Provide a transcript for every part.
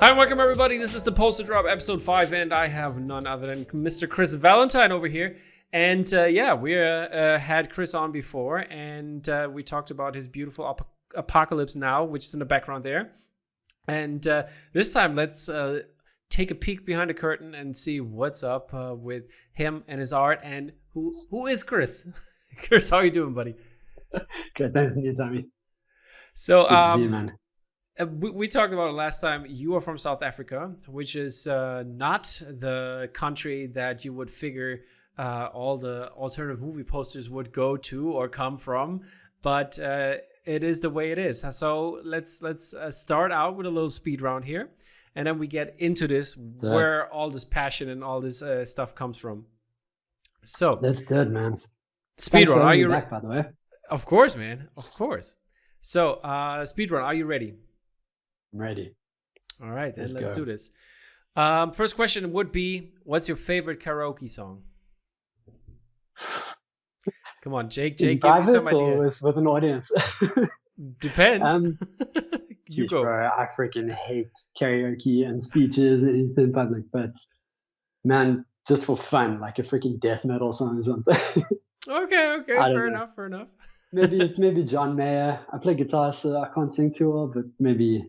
Hi, welcome everybody. This is the Poster Drop episode 5, and I have none other than Mr. Chris Valentine over here. And we had Chris on before, and we talked about his beautiful Apocalypse Now, which is in the background there. And this time, let's take a peek behind the curtain and see what's up with him and his art. And who is Chris? Chris, how are you doing, buddy? Good, thanks for your time. So, good to see you, man. We talked about it last time. You are from South Africa, which is not the country that you would figure all the alternative movie posters would go to or come from, but it is the way it is. So let's start out with a little speed round here, and then we get into this where all this passion and all this stuff comes from. So that's good, man. Speed round. Are you back, by the way? Of course, man. Of course. So speed round. Are you ready? I'm ready. All right, then let's do this. First question would be, what's your favorite karaoke song? Come on, Jake, give me some idea. Or with an audience? Depends. You go. Bro, I freaking hate karaoke and speeches and anything in public, but man, just for fun, like a freaking death metal song or something. Okay, fair enough. maybe John Mayer. I play guitar, so I can't sing too well, but maybe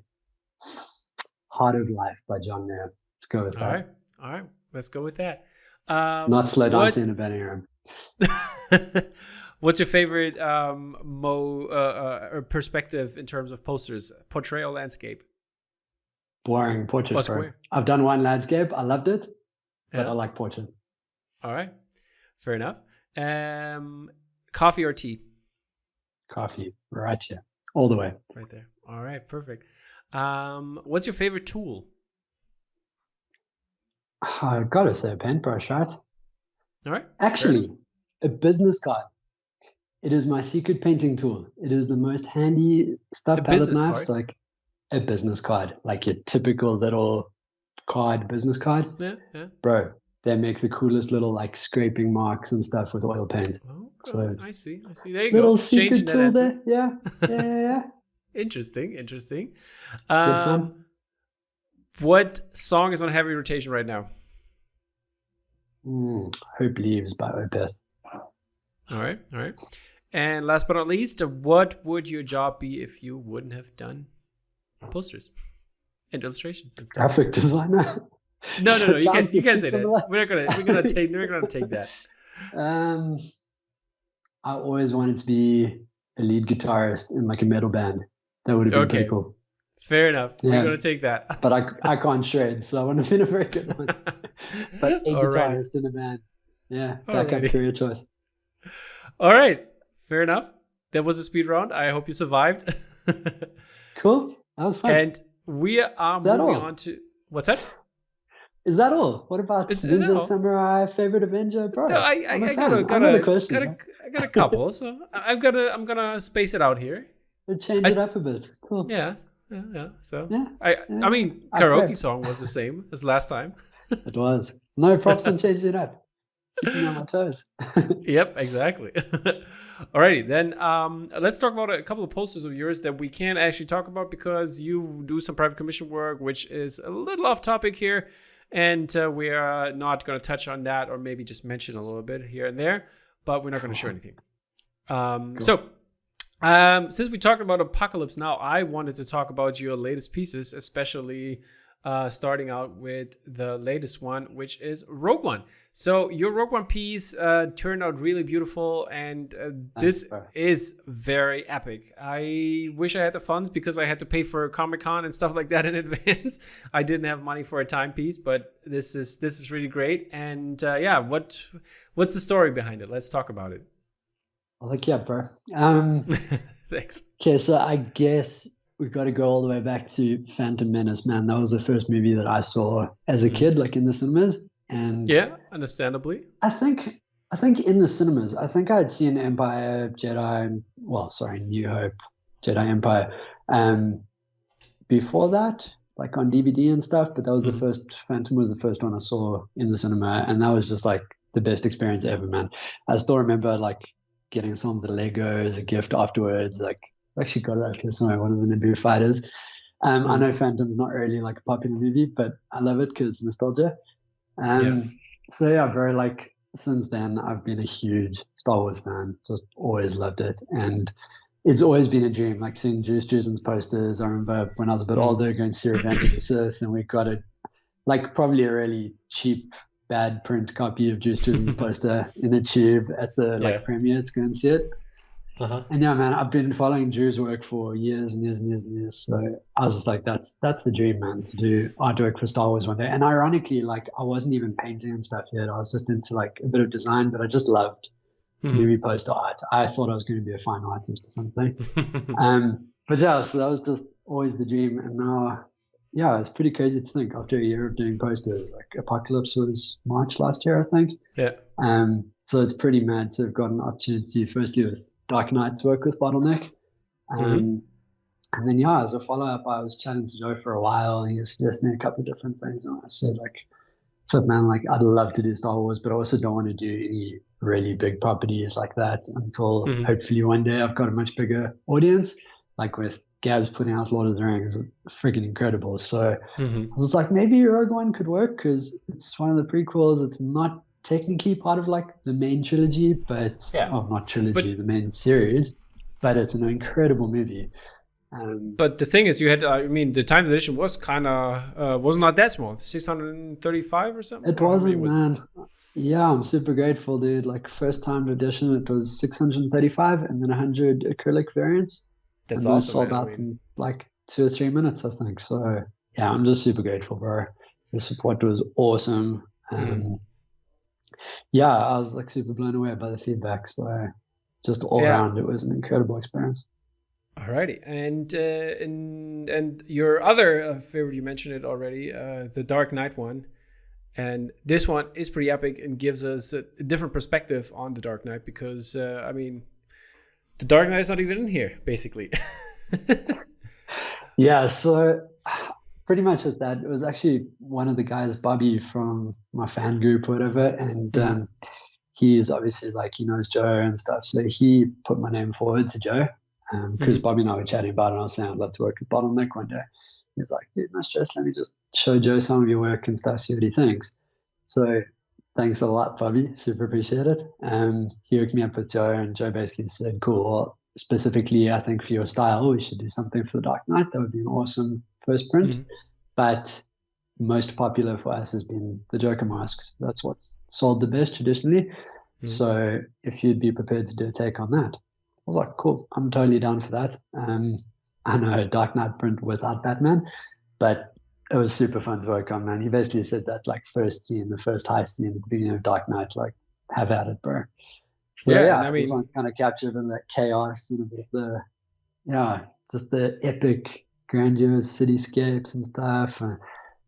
Heart of Life by John Mayer. Let's go with that. All right. Let's go with that. Not slow dancing in a betting room. What's your favorite perspective in terms of posters? Portrait or landscape? Boring. Portrait. I've done one landscape. I loved it, but I like portrait. All right. Fair enough. Coffee or tea? Coffee. Right here. All the way. Right there. All right. Perfect. What's your favorite tool? I gotta say a paintbrush, right? All right. Actually, a business card. It is my secret painting tool. It is the most handy stuff. Palette knives, like a business card, like your typical little business card. Yeah. Bro, they make the coolest little like scraping marks and stuff with oil paint. Okay. So I see. There you little go. Secret tool there. Yeah. Interesting. Good fun. What song is on heavy rotation right now? Hope Leaves by Opeth. All right. And last but not least, what would your job be if you wouldn't have done posters and illustrations and stuff? Graphic designer. No. You can't say that. We're gonna take that. I always wanted to be a lead guitarist in like a metal band. That would have been pretty cool. Fair enough. Yeah. We're going to take that. But I can't shred, so I wouldn't have been a very good one. But a guitarist in a band. Yeah, that kind of career choice. All right. Fair enough. That was a speed round. I hope you survived. Cool. That was fun. And we are moving on to... What's that? Is that all? What about Ninja Samurai, favorite Avenger? Bro, no, I got a couple, so I'm gonna space it out here. Change it up a bit. Cool. Yeah. So I mean, karaoke song was the same as last time. It was. No props on changing it up. Keeping me on my toes. Yep, exactly. Alrighty, then let's talk about a couple of posters of yours that we can't actually talk about because you do some private commission work, which is a little off topic here, and we are not going to touch on that, or maybe just mention a little bit here and there, but we're not going to share anything. Cool. So. Since we talked about Apocalypse Now, I wanted to talk about your latest pieces, especially starting out with the latest one, which is Rogue One. So your Rogue One piece turned out really beautiful, and this is very epic. I wish I had the funds because I had to pay for Comic-Con and stuff like that in advance. I didn't have money for a timepiece, but this is really great. And what's the story behind it? Let's talk about it. Like, yeah, bro. Thanks. Okay, so I guess we've got to go all the way back to Phantom Menace, man. That was the first movie that I saw as a kid, like in the cinemas. And yeah, understandably. I think in the cinemas, I think I had seen New Hope, Jedi Empire, before that, like on DVD and stuff. But that was the first. Phantom was the first one I saw in the cinema, and that was just like the best experience ever, man. I still remember like getting some of the Lego as a gift afterwards. Like, I actually got it out here somewhere, one of the Naboo fighters. I know Phantom's not really like a popular movie, but I love it because nostalgia. So yeah, bro, like since then I've been a huge Star Wars fan. Just always loved it, and it's always been a dream. Like seeing Juice Juice's posters. I remember when I was a bit older going to see Revenge of the Sith, and we got it like probably a really cheap, bad print copy of Juice Juice's poster in a tube at the like premiere to go and see it. And yeah, man, I've been following Drew's work for years and years and years and years. So I was just like, that's the dream, man, to do artwork for Star Wars one day. And ironically, like I wasn't even painting and stuff yet. I was just into like a bit of design, but I just loved movie poster art. I thought I was going to be a fine artist or something. But yeah, so that was just always the dream. And now, yeah, it's pretty crazy to think after a year of doing posters, like Apocalypse was March last year, I think. Yeah. So it's pretty mad to have got an opportunity, firstly with Dark Knight's work with Bottleneck. And then, yeah, as a follow-up, I was chatting to Joe for a while, and he was suggesting a couple of different things. And I said, like, flip, man, like, I'd love to do Star Wars, but I also don't want to do any really big properties like that until hopefully one day I've got a much bigger audience. Like with Gabs putting out Lord of the Rings, freaking incredible. So I was like, maybe Rogue One could work because it's one of the prequels. It's not technically part of like the main trilogy, but not trilogy, the main series, but it's an incredible movie. But the thing is, you had, I mean, the time edition was kind of was not that small, 635 or something. It wasn't, man. Yeah, I'm super grateful, dude. Like first time edition, it was 635 and then 100 acrylic variants. That's and awesome. Sold out in like 2 or 3 minutes, I think. So yeah, I'm just super grateful, bro. The support was awesome. Yeah, I was like super blown away by the feedback. So just all around, it was an incredible experience. Alrighty, and your other favorite, you mentioned it already, the Dark Knight one, and this one is pretty epic and gives us a different perspective on the Dark Knight because I mean, the Dark Knight is not even in here, basically. Yeah, so pretty much at that, it was actually one of the guys, Bobby, from my fan group or whatever, and he's obviously like, he knows Joe and stuff, so he put my name forward to Joe, because Bobby and I were chatting about it, and I was saying I'd love to work with Bottleneck one day. He's like, dude, no stress, let me just show Joe some of your work and stuff, see what he thinks. So thanks a lot, Bobby, super appreciate it. He hooked me up with Joe, and Joe basically said, cool, well, specifically, I think for your style, we should do something for the Dark Knight. That would be an awesome first print. But most popular for us has been the Joker masks. That's what's sold the best traditionally. So if you'd be prepared to do a take on that, I was like, cool, I'm totally down for that. I know a Dark Knight print without Batman, but it was super fun to work on, man. He basically said that like first scene, the first heist scene at the beginning of Dark Knight, like have at it, bro. So yeah, I mean, this one's kind of captured in that chaos and a bit of the, just the epic, grandiose cityscapes and stuff.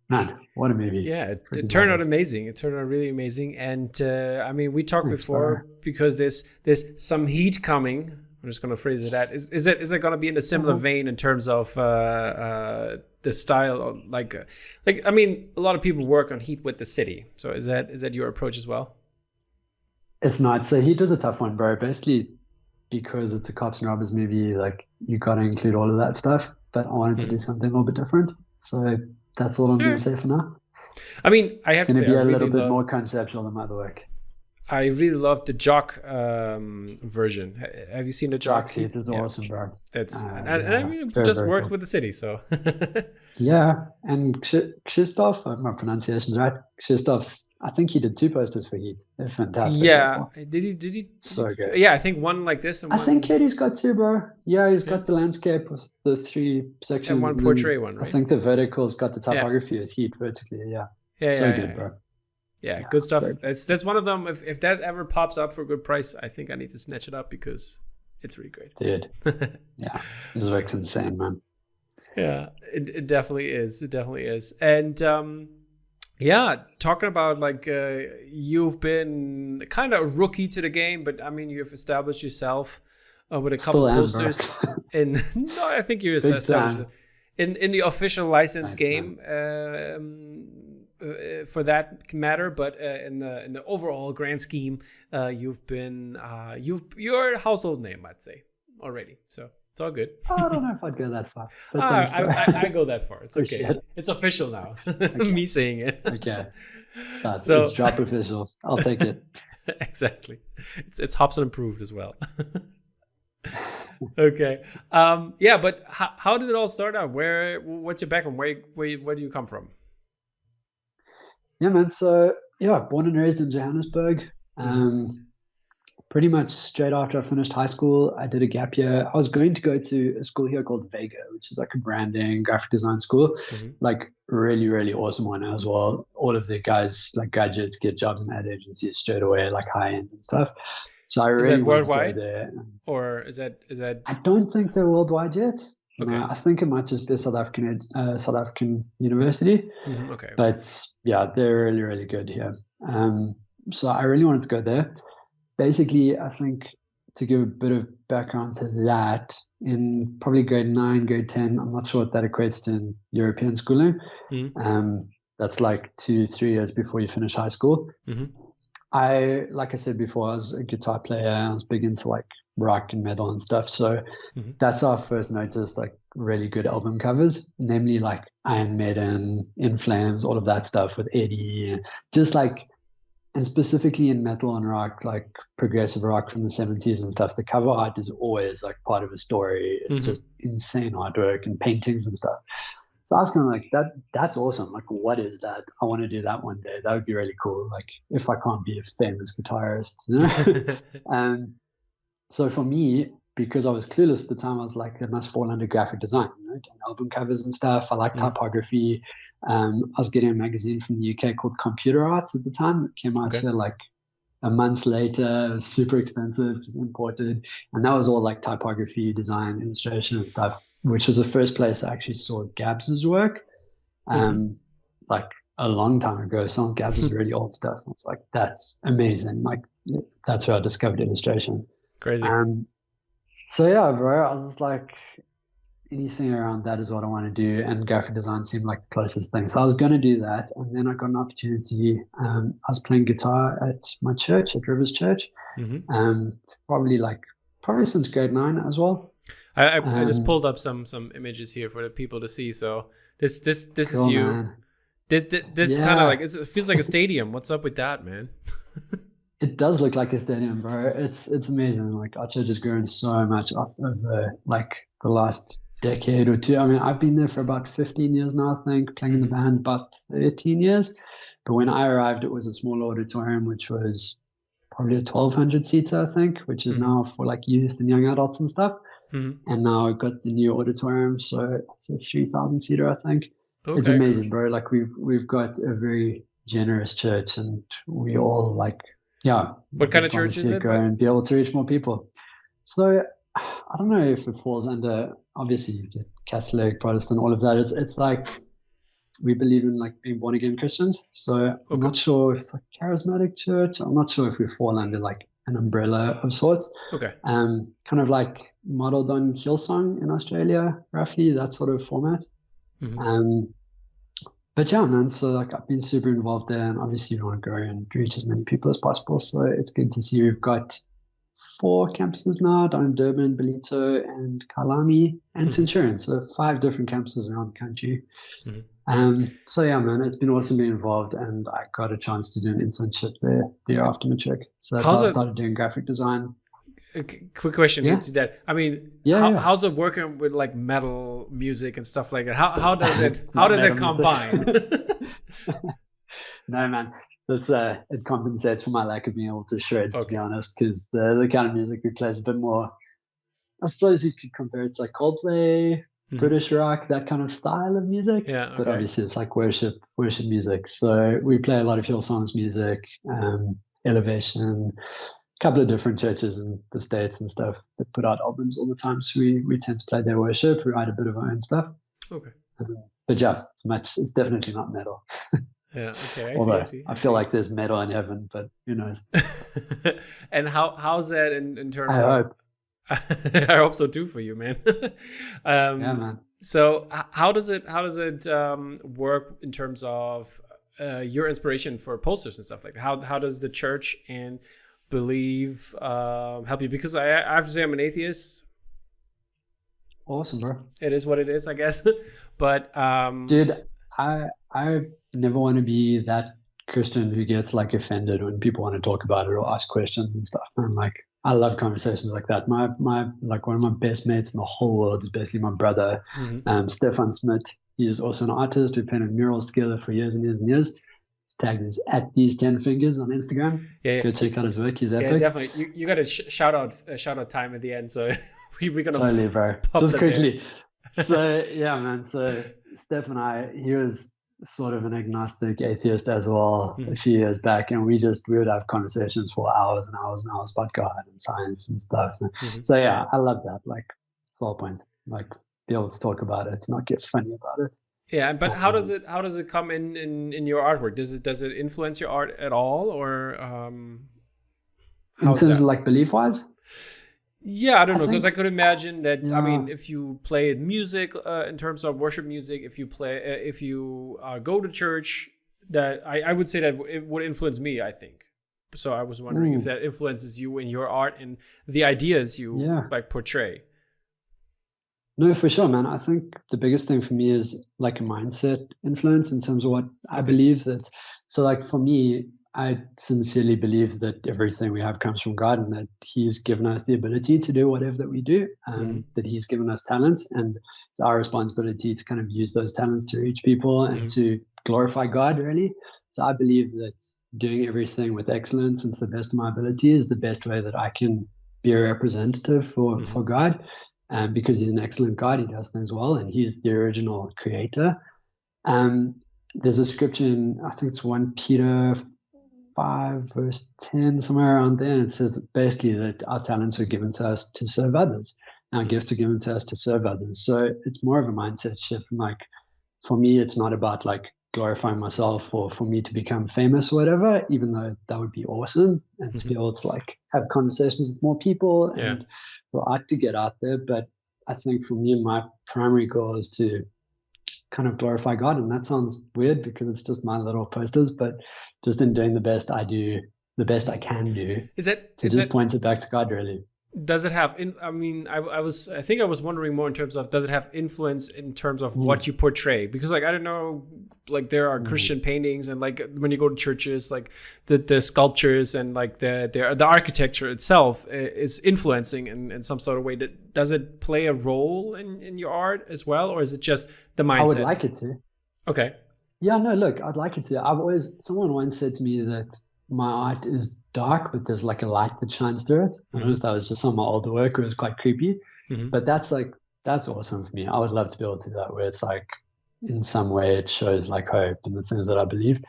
Man, what a movie. Yeah, it turned out amazing. It turned out really amazing. And I mean, we talked before because there's some heat coming. I'm just going to phrase it that. Is it going to be in a similar vein in terms of the style? Like I mean, a lot of people work on Heat with the City. So is that your approach as well? It's not. So Heat was a tough one, bro. Basically, because it's a cops and robbers movie, like you got to include all of that stuff. But I wanted to do something a little bit different. So that's all I'm going to say for now. I mean, I have to say, it's going to be a little bit more conceptual than my other work. I really love the Jock version. Have you seen the Jock? Heat is awesome, bro. That's and I mean, it just worked with the city, so. Yeah, and Krzysztof, my pronunciation's right. Krzysztof's, I think he did 2 posters for Heat. They're fantastic. Yeah, did he? So good. Yeah, I think one like this and one. I think Katie's got 2, bro. Yeah, he's got the landscape with the 3 sections. And one portrait one, right? I think the vertical's got the typography with Heat vertically. Yeah. So good, bro. Yeah, good stuff. That's one of them. If that ever pops up for a good price, I think I need to snatch it up because it's really great. Dude. Yeah, this work's insane, man. Yeah, it definitely is. It definitely is. And talking about like you've been kind of a rookie to the game, but I mean you've established yourself with a couple posters. No, I think you're established in the official license game. For that matter, but in the overall grand scheme, you're a household name, I'd say already. So It's all good. I don't know if I'd go that far. But I go that far. It's okay. Appreciate it. It's official now. Okay. Me saying it. Okay. So it's drop official. I'll take it. Exactly. It's Hobson approved as well. Okay. Yeah, but how did it all start out? What's your background? Where do you come from? Yeah, man. So yeah, born and raised in Johannesburg. Pretty much straight after I finished high school, I did a gap year. I was going to go to a school here called Vega, which is like a branding graphic design school. Like really, really awesome one as well. All of the guys, like graduates, get jobs in ad agencies straight away, like high end and stuff. So I really wanted to go there. Or is that? I don't think they're worldwide yet. Okay. No, I think it might just be a South African university. Okay. But yeah, they're really, really good here. So I really wanted to go there. Basically, I think to give a bit of background to that, in probably grade 9, grade 10, I'm not sure what that equates to in European schooling. That's like 2-3 years before you finish high school. Like I said before, I was a guitar player. I was big into like rock and metal and stuff. So that's how I first noticed like really good album covers, namely like Iron Maiden, In Flames, all of that stuff with Eddie, just like. And specifically in metal and rock, like progressive rock from the 70s and stuff, the cover art is always like part of a story. It's just insane artwork and paintings and stuff. So I was kind of like, that's awesome. Like, what is that? I want to do that one day. That would be really cool. Like, if I can't be a famous guitarist, you know? And so for me, because I was clueless at the time, I was like, it must fall under graphic design, you know, doing album covers and stuff. I like typography. I was getting a magazine from the UK called Computer Arts at the time. It came out here like a month later. It was super expensive, imported. And that was all like typography, design, illustration and stuff, which was the first place I actually saw Gabs's work. Like a long time ago. Some of Gabs's really old stuff. I was like, that's amazing. Like that's where I discovered illustration. Crazy. So yeah, bro, I was just like, anything around that is what I want to do, and graphic design seemed like the closest thing. So I was going to do that, and then I got an opportunity. I was playing guitar at my church, at Rivers Church, probably since grade 9 as well. I just pulled up some images here for the people to see. So this cool, is you. Man. This kind of like it feels like a stadium. What's up with that, man? It does look like a stadium, bro. It's amazing. Like our church has grown so much over like the last decade or two. I mean, I've been there for about 15 years now, I think, playing in the band about 13 years. But when I arrived, it was a small auditorium, which was probably a 1,200 seater, I think, which is now for like youth and young adults and stuff. And now I've got the new auditorium, so it's a 3,000 seater, I think. Okay. It's amazing, bro. Like we've got a very generous church, and we all like, What kind of church is it? Go and be able to reach more people. So I don't know if it falls under, obviously you get Catholic, Protestant, all of that. It's like we believe in like being born again Christians. So I'm not sure if it's like charismatic church. I'm not sure if we fall under like an umbrella of sorts. Okay. Kind of like modeled on Hillsong in Australia, roughly that sort of format. But yeah, man, so like I've been super involved there, and obviously you want to go and reach as many people as possible. So it's good to see we've got 4 campuses now down in Durban, Ballito, and Kalami, and Centurion. So 5 different campuses around the country. So yeah, man, it's been awesome being involved, and I got a chance to do an internship there the year after matric. So that's how I started doing graphic design. Quick question to that. I I mean, how's it working with like metal music and stuff like that? How does it combine? No, man. This it compensates for my lack of being able to shred, to be honest, because the kind of music we play is a bit more, I suppose you could compare it to like Coldplay, British rock, that kind of style of music. Yeah. Okay. But obviously it's like worship music. So we play a lot of Hillsong's music, Elevation, a couple of different churches in the States and stuff that put out albums all the time. So we tend to play their worship. We write a bit of our own stuff. Okay. But yeah, it's definitely not metal. Yeah. Okay. I see. I feel like there's metal in heaven, but who knows? And how's that in terms of? Hope. I hope so too for you, man. Yeah, man. So how does it work in terms of your inspiration for posters and stuff like that? How does the church and believe help you? Because I have to say I'm an atheist. Awesome, bro. It is what it is, I guess. But dude, I never want to be that Christian who gets like offended when people want to talk about it or ask questions and stuff. I'm like, I love conversations like that. My like one of my best mates in the whole world is basically my brother, Stefan Smith. He is also an artist. We painted murals together for years and years and years. His tag is at these 10 fingers on Instagram. Yeah, go check out his work. He's epic. Yeah, definitely. You got a shout out time at the end, so we're gonna totally, bro. Just quickly. So yeah, man. So Steph and he was sort of an agnostic atheist as well a few years back, and we would have conversations for hours and hours and hours about God and science and stuff. So yeah, I love that. Like, it's the whole point. Like, be able to talk about it, not get funny about it. Yeah, but how does it come in your artwork? Does it influence your art at all, or in terms of like belief wise? Yeah, I don't know, because I could imagine that. Yeah. I mean, if you play music in terms of worship music, if you go to church, that I would say that it would influence me, I think. So I was wondering if that influences you in your art and the ideas you like portray. No, for sure, man. I think the biggest thing for me is like a mindset influence in terms of what I believe that. So like for me, I sincerely believe that everything we have comes from God, and that He's given us the ability to do whatever that we do, that He's given us talents, and it's our responsibility to kind of use those talents to reach people and to glorify God, really. So I believe that doing everything with excellence and to the best of my ability is the best way that I can be a representative for God, because He's an excellent God. He does things well, and He's the original creator. There's a scripture in, I think it's 1 Peter 5 verse 10, somewhere around there, and it says that basically that our talents are given to us to serve others. Our gifts are given to us to serve others. So it's more of a mindset shift. And like, for me, it's not about like glorifying myself or for me to become famous or whatever, even though that would be awesome, and to be able to like have conversations with more people and for art to get out there. But I think for me, my primary goal is to kind of glorify God, and that sounds weird because it's just my little posters, but just in doing the best I can do, just point it back to God, really. Does it have I think I was wondering more in terms of, does it have influence in terms of what you portray? Because like, I don't know, like there are Christian paintings, and like when you go to churches, like the sculptures and like the architecture itself is influencing in some sort of way. Does it play a role in your art as well, or is it just the mindset? I would like it to. Okay. Yeah, no, look, I'd like it to. Someone once said to me that my art is dark, but there's like a light that shines through it. I don't know if that was just some of my older work or it was quite creepy, but that's awesome for me. I would love to be able to do that, where it's like in some way it shows like hope and the things that I believe.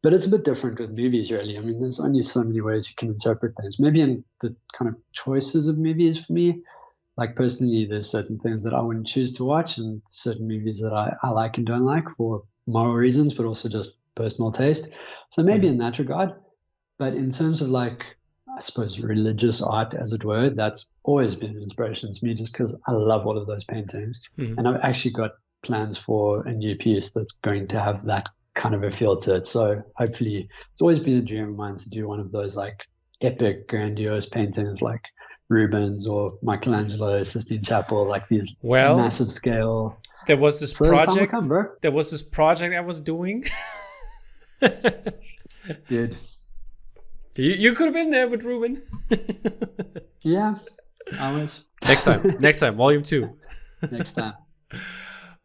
But it's a bit different with movies, really. I mean, there's only so many ways you can interpret things. Maybe in the kind of choices of movies for me, like personally, there's certain things that I wouldn't choose to watch, and certain movies that I like and don't like for moral reasons, but also just personal taste. So maybe in that regard. But in terms of like, I suppose, religious art, as it were, that's always been an inspiration to me, just because I love all of those paintings. And I've actually got plans for a new piece that's going to have that kind of a feel to it. So hopefully, it's always been a dream of mine to do one of those like epic, grandiose paintings like Rubens or Michelangelo, Sistine Chapel, like these massive scale. There was this project. There was this project I was doing. Dude. You could have been there with Ruben. Yeah, I was. Next time, volume 2. Next time.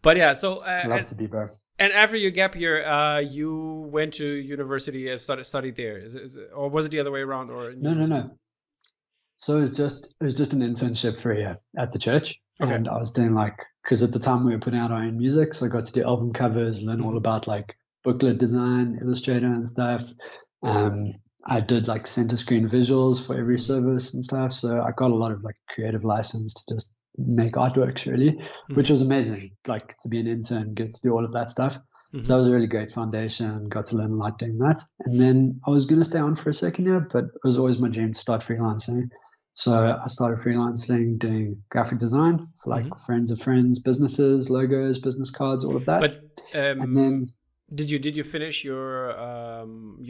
But yeah, so love to be, bro. And after your gap year, you went to university and studied there. Or was it the other way around? Or no. So it was just an internship for a year at the church, and I was doing like, because at the time we were putting out our own music, so I got to do album covers, learn all about like booklet design, Illustrator and stuff. I did like center screen visuals for every service and stuff. So I got a lot of like creative license to just make artworks, really, which was amazing. Like to be an intern, get to do all of that stuff. So that was a really great foundation. Got to learn a lot doing that. And then I was going to stay on for a second year, but it was always my dream to start freelancing. So I started freelancing, doing graphic design for like friends of friends, businesses, logos, business cards, all of that. But and then did you finish your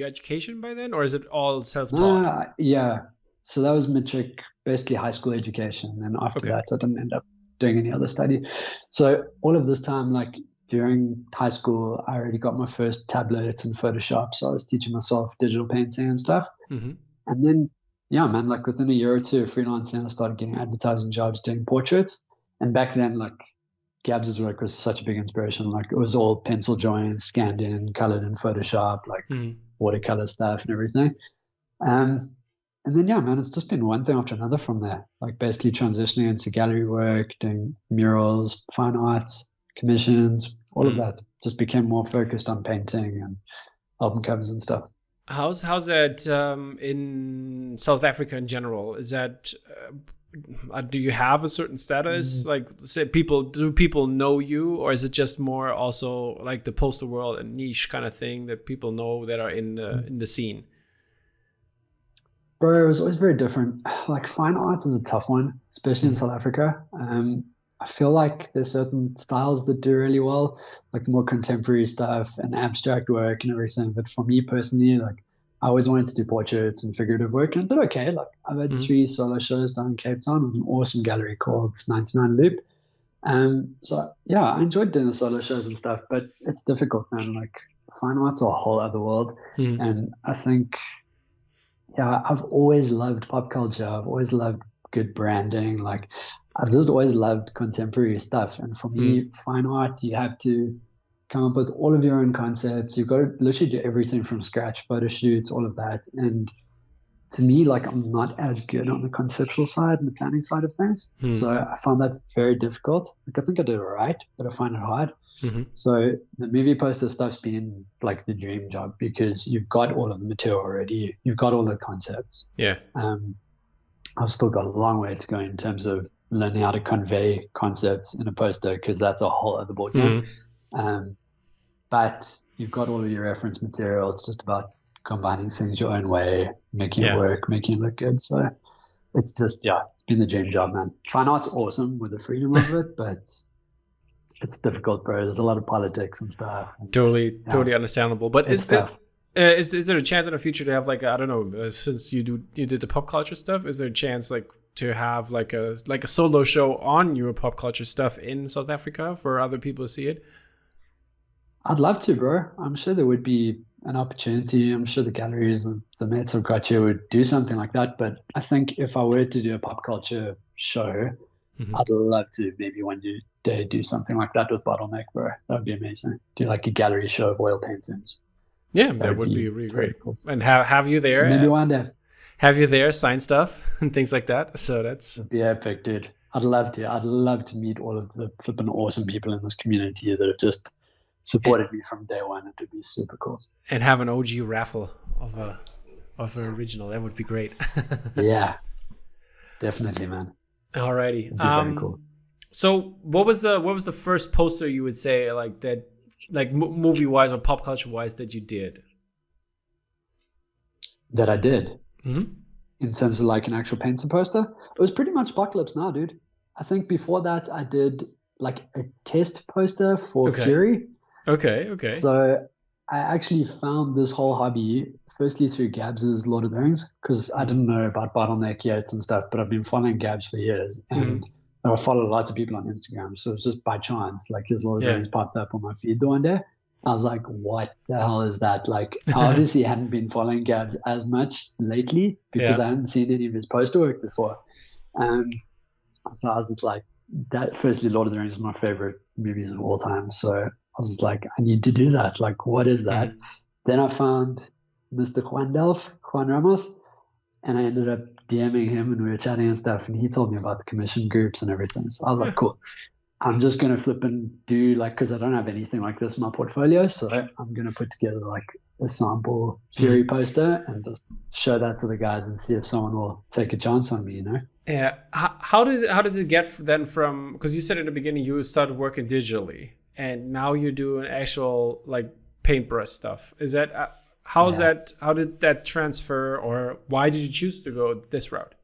education by then, or is it all self-taught? Yeah. So that was matric, basically high school education. And after that, I didn't end up doing any other study. So all of this time, like during high school, I already got my first tablets and Photoshop. So I was teaching myself digital painting and stuff. Mm-hmm. And then, yeah, man, like within a year or two of freelancing, I started getting advertising jobs doing portraits. And back then, like Gabs's work was such a big inspiration. Like it was all pencil drawings, scanned in, colored in Photoshop, like watercolor stuff and everything. And then, yeah, man, it's just been one thing after another from there. Like basically transitioning into gallery work, doing murals, fine arts, commissions, all of that. Just became more focused on painting and album covers and stuff. How's that in South Africa in general? Is that do you have a certain status? Like, say, do people know you, or is it just more also like the poster world, a niche kind of thing that people know that are in the scene? Bro, it was always very different. Like fine arts is a tough one, especially in South Africa. I feel like there's certain styles that do really well, like more contemporary stuff and abstract work and everything. But for me personally, like I always wanted to do portraits and figurative work, and I did okay. Like I've had 3 solo shows down in Cape Town with an awesome gallery called 99 Loop. So yeah, I enjoyed doing the solo shows and stuff, but it's difficult, man. Like fine arts are a whole other world. And I think, yeah, I've always loved pop culture. I've always loved good branding. Like I've just always loved contemporary stuff. And for me, fine art, you have to come up with all of your own concepts. You've got to literally do everything from scratch, photo shoots, all of that. And to me, like I'm not as good on the conceptual side and the planning side of things. So I found that very difficult. Like I think I did it right, but I find it hard. So the movie poster stuff's been like the dream job because you've got all of the material already. You've got all the concepts. Yeah. I've still got a long way to go in terms of learning how to convey concepts in a poster because that's a whole other ballgame. But you've got all of your reference material. It's just about combining things your own way, making it work, making it look good. So it's just, it's been the dream job, man. Fine art's awesome with the freedom of it, but it's difficult, bro. There's a lot of politics and stuff. And, totally understandable. But is there a chance in the future to have like, I don't know, since you did the pop culture stuff, is there a chance like to have like a solo show on your pop culture stuff in South Africa for other people to see it? I'd love to, bro. I'm sure there would be an opportunity. I'm sure the galleries and the mates I've got here would do something like that. But I think if I were to do a pop culture show, I'd love to maybe one day do something like that with Bottleneck, bro. That would be amazing. Do like a gallery show of oil paintings. Yeah, that would be really great. Cool. And have you there? So maybe one day. Have you there sign stuff and things like that? So that'd be epic, dude. I'd love to. I'd love to meet all of the flipping awesome people in this community that have just supported me from day one. It would be super cool. And have an OG raffle of an original. That would be great. Yeah, definitely, man. Alrighty. Very cool. So what was the first poster you would say like that, like movie wise or pop culture wise, that you did? That I did. In terms of like an actual painter poster, it was pretty much Apocalypse Now, dude. I think before that I did like a test poster for Fury. Okay. So I actually found this whole hobby firstly through Gabs's Lord of the Rings, because I didn't know about Bottleneck yet and stuff, but I've been following Gabs for years, and I followed lots of people on Instagram. So it was just by chance, like his Lord of the Rings popped up on my feed the one day. I was like, what the hell is that? Like, I obviously hadn't been following Gabs as much lately because I hadn't seen any of his poster work before. So I was just like, that. Firstly, Lord of the Rings is my favorite movies of all time. So I was just like, I need to do that. Like, what is that? Then I found Mr. Juan Ramos, and I ended up DMing him and we were chatting and stuff. And he told me about the commission groups and everything. So I was like, cool. I'm just going to flip and do like, because I don't have anything like this in my portfolio. So I'm going to put together like a sample Fury poster and just show that to the guys and see if someone will take a chance on me, you know? Yeah. How did it get then from, because you said in the beginning you started working digitally and now you're doing actual like paintbrush stuff. Is that, how did that transfer, or why did you choose to go this route?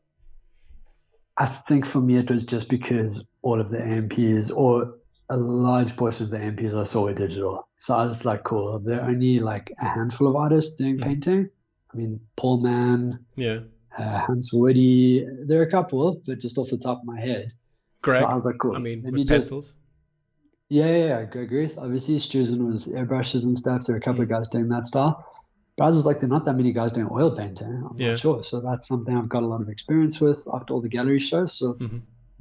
I think for me it was just because all of the AMPs, or a large portion of the AMPs I saw were digital. So I was like, cool, there are only like a handful of artists doing painting. I mean, Paul Mann, Hans Woody, there are a couple, but just off the top of my head. So Greg, I was like, cool. I mean, Let with me just pencils. yeah. I agree. Obviously, Struzen was airbrushes and stuff. There were a couple of Mm. guys doing that style. But I was just like, there are not that many guys doing oil painting. I'm not Yeah. sure. So that's something I've got a lot of experience with after all the gallery shows. So Hmm.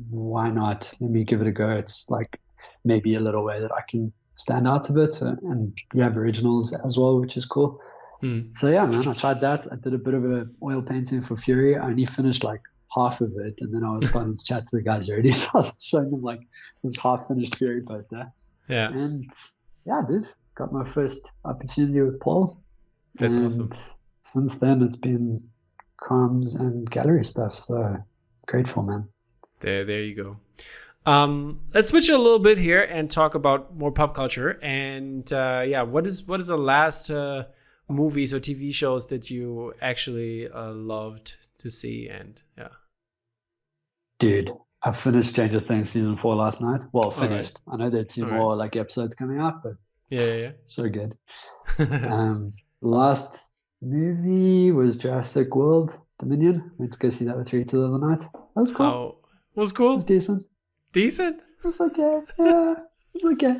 why not? Let me give it a go. It's like maybe a little way that I can stand out a bit. And you have originals as well, which is cool. Mm. So yeah, man, I tried that. I did a bit of a oil painting for Fury. I only finished like half of it, and then I was starting to chat to the guys already. So I was showing them like this half finished Fury poster. Yeah, And yeah, dude, got my first opportunity with Paul. that's And awesome. since then, it's been comms and gallery stuff. So grateful, man. There you go. Let's switch it a little bit here and talk about more pop culture. And yeah, what is the last movies or TV shows that you actually loved to see? And yeah, Dude, I finished Stranger Things season 4 last night. Well, all right, finished. I know there's two all right, more like episodes coming out, but yeah, so good. yeah. Last movie was Jurassic World Dominion. Went to go see that with Rita the other night. That was cool. How was It was cool? decent. Decent? It was okay. Yeah, it was okay.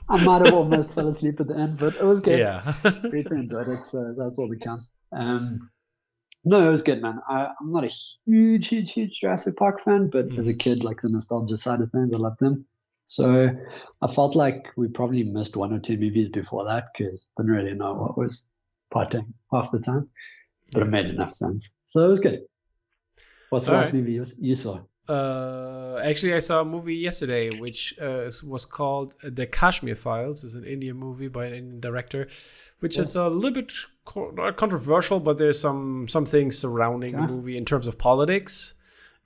I might have almost fell asleep at the end, but it was good. Yeah. Rita enjoyed it, so that's all that counts. No, it was good, man. I'm not a huge Jurassic Park fan, but as a Mhm. kid, like the nostalgia side of things, I loved them. So I felt like we probably missed one or two movies before that because didn't really know what was parting half the time, but it Yeah. made enough sense. So it was good. What's the All last right. movie you saw? Actually, I saw a movie yesterday which was called The Kashmir Files. It's an Indian movie by an Indian director, which is a little bit not controversial, but there's some things surrounding the Okay. movie in terms of politics,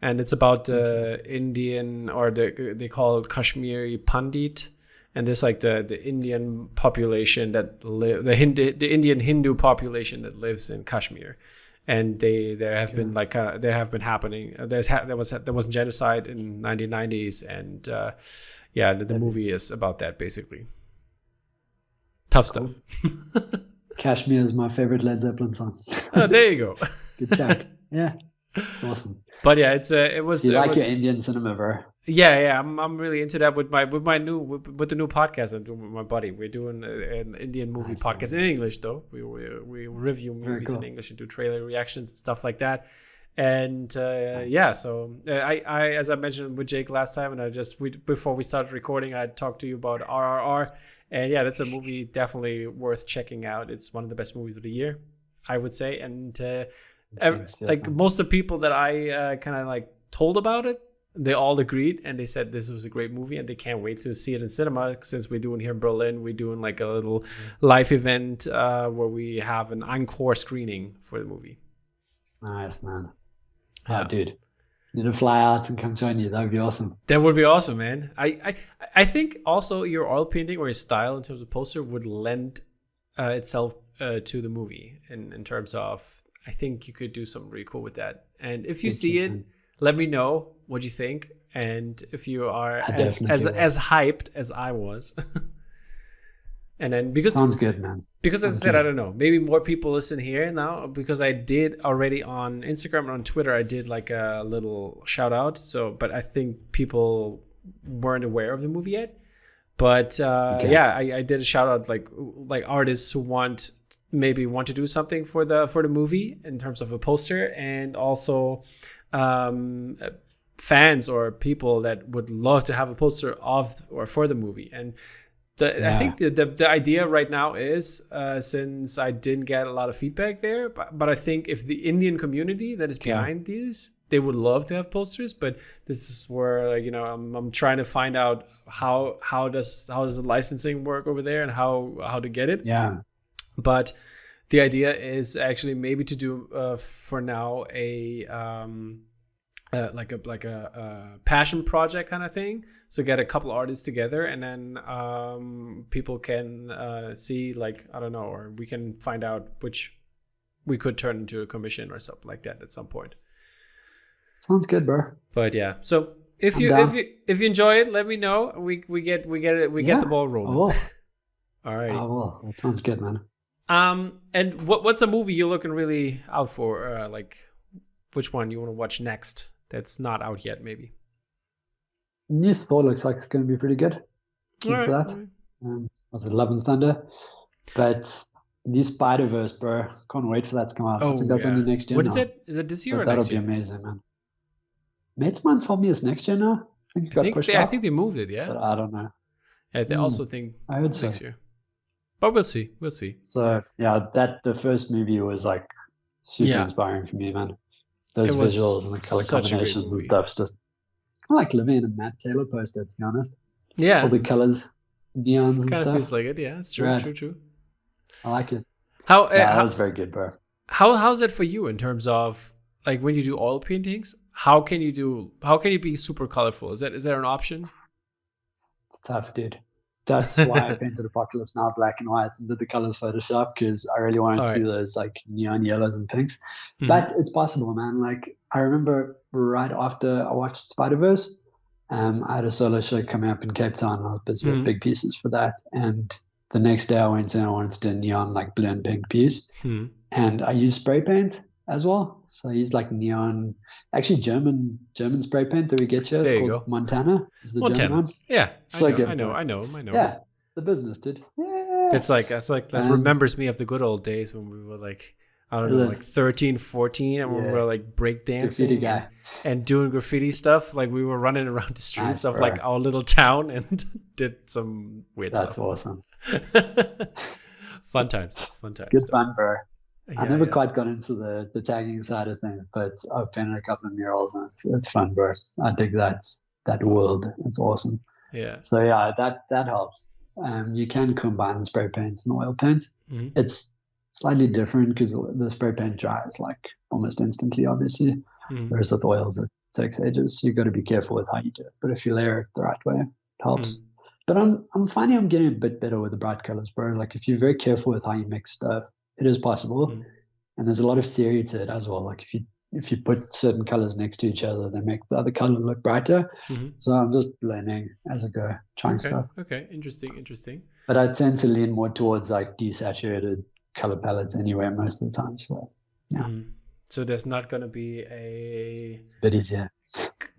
and it's about the Indian or they call it Kashmiri Pandit, and there's like the Indian population that live the Indian Hindu population that lives in Kashmir, and there have been like there have been happening. There was genocide in 1990s, and yeah, the movie is about that basically. Tough stuff. Cool. Kashmir is my favorite Led Zeppelin song. Oh, there you go. Good track. Yeah, it's awesome. But yeah, it was So you it like your was Indian cinema, bro? yeah, I'm really into that with my new with the new podcast I'm doing with my buddy. We're doing an Indian movie Nice, podcast in English though. We review Very movies in cool. English and do trailer reactions and stuff like that. And yeah, so I as I mentioned with Jake last time, and before we started recording, I talked to you about RRR, and yeah, that's a movie definitely worth checking out. It's one of the best movies of the year, I would say. And Thanks, yeah. like most of the people that I kind of like told about it, they all agreed and they said this was a great movie and they can't wait to see it in cinema. Since we're doing here in Berlin, we're doing like a little live event where we have an encore screening for the movie. Nice, man. Yeah. Oh, dude. Need to fly out and come join you. That would be awesome. That would be awesome, man. I think also your oil painting or your style in terms of poster would lend itself to the movie in terms of, I think you could do something really cool with that. And if you Thank see you, it, man. let me know what you think. And if you are I as definitely will. hyped as I was. And then Sounds good, man. because as I I'm said, I keen. don't know, maybe more people listen here now because I did already on Instagram and on Twitter, I did like a little shout out. So, but I think people weren't aware of the movie yet. But Okay. yeah, I did a shout out like artists who want to do something for the movie in terms of a poster, and also fans or people that would love to have a poster of or for the movie. And I think the idea right now is since I didn't get a lot of feedback there, but I think if the Indian community that is behind these, they would love to have posters. But this is where I'm trying to find out how does the licensing work over there and how to get it. Yeah. But the idea is actually maybe to do for now a like a passion project kind of thing. So get a couple artists together, and then people can see, like, I don't know, or we can find out which we could turn into a commission or something like that at some point. Sounds good, bro. But yeah, so if I'm you down. if you enjoy it, let me know. We get the ball I rolling. will. All right. I will. That sounds good, man. And what's a movie you're looking really out for? Like, which one you want to watch next? That's not out yet, maybe. New Thor looks like it's going to be pretty good. All For right. that. Was it Love and Thunder? But new Spider-Verse, bro. Can't wait for that to come out. I think Oh that's yeah. only next year What is now. it? Is it this year But or that'll next be year? amazing, man. Mate's man told me it's next year now. I think it got pushed out. I think they moved it. Yeah. But I don't know. Yeah. They also think I heard next so. year. But we'll see. We'll see. So yeah, the first movie was like super Yeah. inspiring for me, man. Those It was visuals and the color such a great combinations and movie. stuff's just I like living in a Matt Taylor poster, to be honest. Yeah. All the colors, neons and Kind of stuff. feels like it. Yeah. It's true. Right. True. I like it. How? That was very good, bro. How's it for you in terms of like when you do oil paintings? How can you be super colorful? Is that an option? It's tough, dude. That's why I painted Apocalypse Now black and white and did the colors Photoshop, because I really wanted to do those like neon yellows and pinks. Mm-hmm. But it's possible, man. Like I remember right after I watched Spider-Verse, I had a solo show coming up in Cape Town. I was busy with big pieces for that. And the next day I went in and I wanted to do a neon like blue and pink piece. And I used spray paint as well. So I used like neon, actually German spray paint that we get here. It's called Montana. Is the German one? Yeah, so I know. Yeah, the business, dude. Yeah. It's like that remembers me of the good old days when we were like, I don't know, like 13, 14, and we were like breakdancing and doing graffiti stuff. Like we were running around the streets of like our little town and did some weird stuff. That's awesome. Fun times. It's good fun, bro. I never quite got into the tagging side of things, but I've painted a couple of murals and it's fun, bro. I dig that world. It's awesome. Yeah. So yeah, that helps. You can combine spray paints and oil paint. Mm-hmm. It's slightly different because the spray paint dries like almost instantly, obviously. Mm-hmm. Whereas with oils, it takes ages. So you've got to be careful with how you do it. But if you layer it the right way, it helps. Mm-hmm. But I'm finding I'm getting a bit better with the bright colors, bro. Like if you're very careful with how you mix stuff, it is possible. Mm-hmm. And there's a lot of theory to it as well. Like if you put certain colors next to each other, they make the other color look brighter. Mm-hmm. So I'm just learning as I go, trying stuff. Okay, interesting. But I tend to lean more towards like desaturated color palettes anyway most of the time. So yeah. Mm-hmm. So there's not gonna be it's a bit easier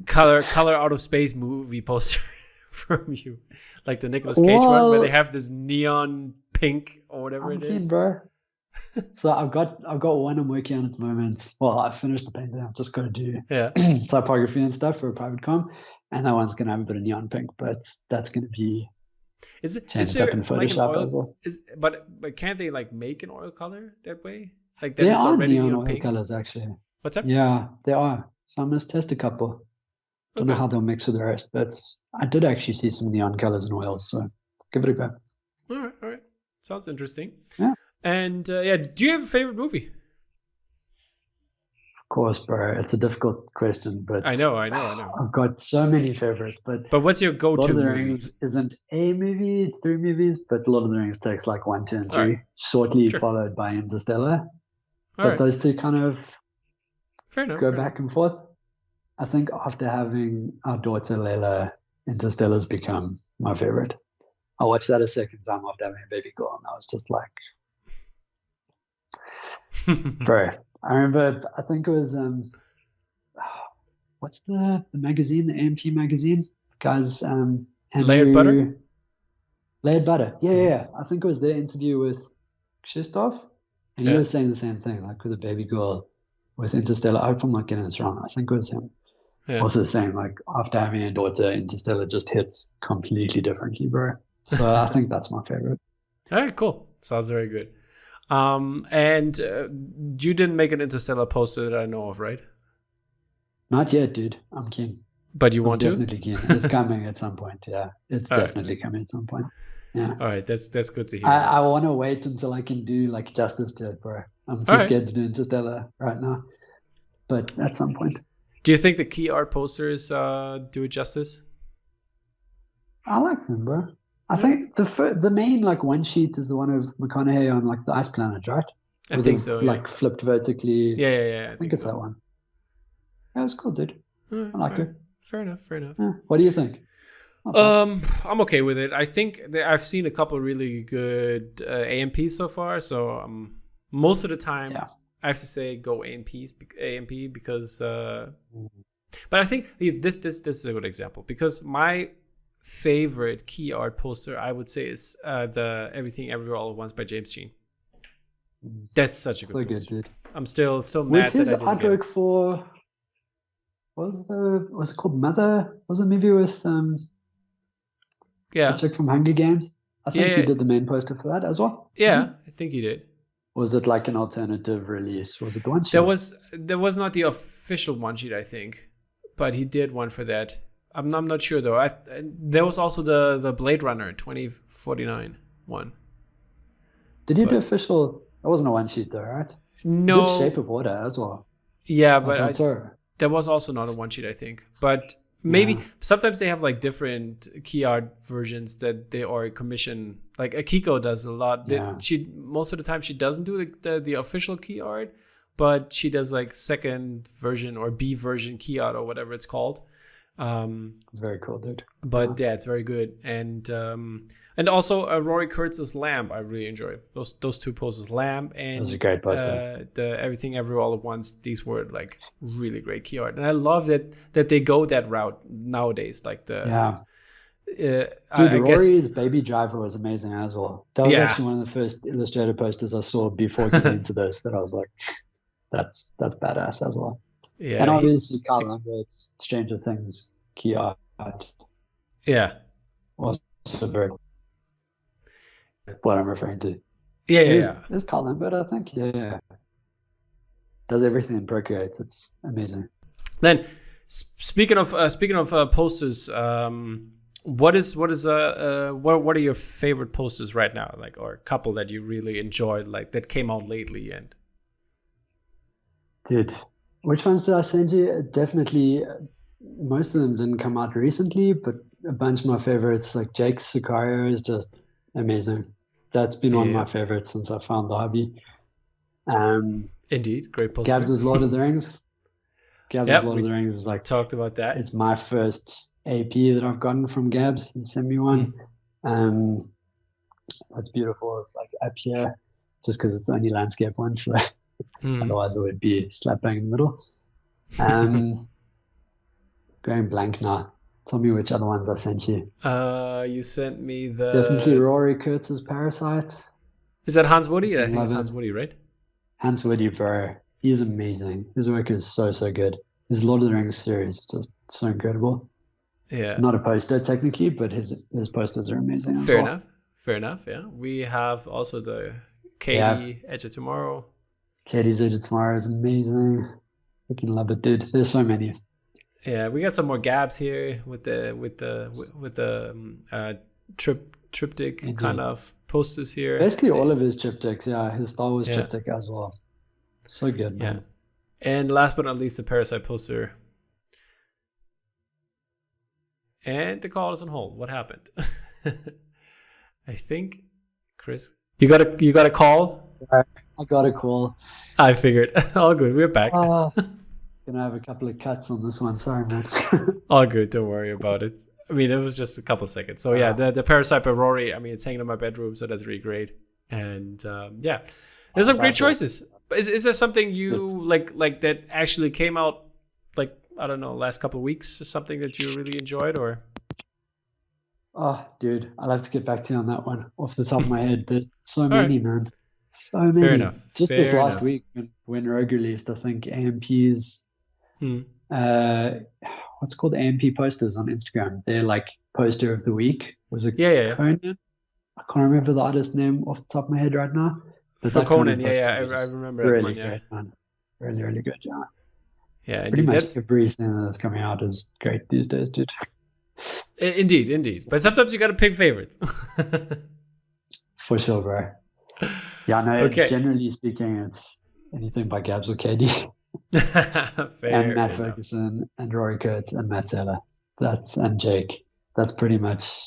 color out of space movie poster from you, like the Nicolas Cage one where they have this neon pink or whatever it is. Bro. So I've got one I'm working on at the moment. Well, I finished the painting. I've just got to do typography and stuff for a private com, and that one's gonna have a bit of neon pink, but that's gonna be changed up in Photoshop as well. But can't they like make an oil color that way? Like that there it's are already neon neon oil pink colors actually. What's up? Yeah, there are. So I must test a couple. Don't know how they'll mix with the rest, but I did actually see some neon colors and oils, so give it a go. All right. Sounds interesting. Yeah. And do you have a favorite movie? Of course, bro. It's a difficult question, but I know. I've got so many favorites, but what's your go-to movie? Lord of the Rings isn't a movie; it's 3 movies. But Lord of the Rings takes like 1, 2, and 3, shortly followed by Interstellar. But those two kind of go back and forth. I think after having our daughter Layla, Interstellar's become my favorite. I watched that a second time after having a baby girl, and I was just like, bro. I remember, I think it was what's the magazine, the AMP magazine, guys? Layered Butter. Yeah. I think it was their interview with Krzysztof, and he was saying the same thing, like with a baby girl with Interstellar. I hope I'm not getting this wrong. I think it was him. Yeah. Also saying like after having a daughter, Interstellar just hits completely differently, bro. So I think that's my favorite. All right, cool. Sounds very good. And you didn't make an Interstellar poster that I know of, right? Not yet, dude. I'm keen. But you want to? Definitely keen. It's coming at some point. Yeah, it's definitely coming at some point. Yeah. All right, that's good to hear. I want to wait until I can do like justice to it, bro. I'm too scared to do Interstellar right now, but at some point. Do you think the key art posters do it justice? I like them, bro. I think the main like one sheet is the one of McConaughey on like the ice planet, right? I think so. Like flipped vertically. Yeah. I think it's that one. Yeah, it's cool, dude. I like it. Fair enough. Yeah. What do you think? I'm okay with it. I think that I've seen a couple really good AMPs so far. So most of the time, I have to say go AMP because But I think this is a good example, because my favorite key art poster, I would say, is the Everything Everywhere All at Once by James Jean. That's such a good poster. Dude. I'm still so mad that I didn't get it. Was his artwork for... Was it called Mother? Was it a movie with the chick from Hunger Games? I think he did the main poster for that as well. Yeah, I think he did. Was it like an alternative release? Was it the one sheet? There was not the official one sheet, I think, but he did one for that. I'm not sure though. There was also the Blade Runner 2049 one. Did he do official? That wasn't a one sheet though, right? No. Good Shape of Water as well. Yeah, but there was also not a one sheet, I think. But maybe sometimes they have like different key art versions that they or commission. Like Akiko does a lot. She most of the time she doesn't do the official key art, but she does like second version or B version key art or whatever it's called. Very cool, dude. But it's very good. And also Rory Kurtz's Lamb, I really enjoy those two posters, Lamb and those are great posters. The Everything Everywhere All at Once. These were like really great key art, and I love that they go that route nowadays. Like Rory's Baby Driver was amazing as well. That was actually one of the first Illustrator posters I saw before getting into this. That I was like, that's badass as well. Yeah, and obviously Carl Lambert's Stranger Things key art. Yeah, also very. What I'm referring to. It's Carl Lambert, I think. Yeah. Does everything in Procreate. It's amazing. Then, speaking of posters, what are your favorite posters right now? Like, or a couple that you really enjoyed, like that came out lately? And dude, which ones did I send you? Definitely, most of them didn't come out recently, but a bunch of my favorites, like Jake's Sicario, is just amazing. That's been one of my favorites since I found the hobby. Indeed, great poster. Gabs' Lord of the Rings. Lord of the Rings is like talked about that. It's my first AP that I've gotten from Gabs. He sent me one. That's beautiful. It's like up here, just because it's the only landscape one. So otherwise, it would be slap bang in the middle. Going blank now. Tell me which other ones I sent you. You sent me definitely Rory Kurtz's Parasite. Is that Hans Woody? I think it's Hans Woody, right? Hans Woody, bro. He's amazing. His work is so good. His Lord of the Rings series is just so incredible. Yeah. Not a poster technically, but his posters are amazing. Fair enough. Yeah. We have also the Katie Edge of Tomorrow. Katie's Edge of Tomorrow is amazing. I can love it, dude. There's so many. Yeah, we got some more Gabs here with the triptych kind of posters here. Basically, all of his triptychs. Yeah, his Star Wars triptych as well. So good, man. Yeah. And last but not least, the Parasite poster. And the call is on hold. What happened? I think, Chris, you got a call. I got a call. I figured. All good. We're back. Gonna have a couple of cuts on this one. Sorry, man. All good. Don't worry about it. I mean, it was just a couple seconds. So the Parasite by Rory. I mean, it's hanging in my bedroom, so that's really great. And there's some great choices. Is there something you like that actually came out, like, I don't know, last couple of weeks, or something that you really enjoyed, or? Oh, dude, I'll have to get back to you on that one off the top of my head. There's so many, man. So many. Fair enough. Just this last week when Rogue released, I think AMP's what's called AMP posters on Instagram. Their like poster of the week was a Conan. I can't remember the artist name off the top of my head right now. But for Conan, I remember really that one. Great, man. Really, really good, yeah. Yeah, pretty much everything that's coming out is great these days, dude. Indeed. But sometimes you got to pick favorites. For sure, bro. Yeah, no. Generally speaking, it's anything by Gabs or Katie. And Matt Ferguson and Rory Kurtz and Matt Taylor. And Jake. That's pretty much.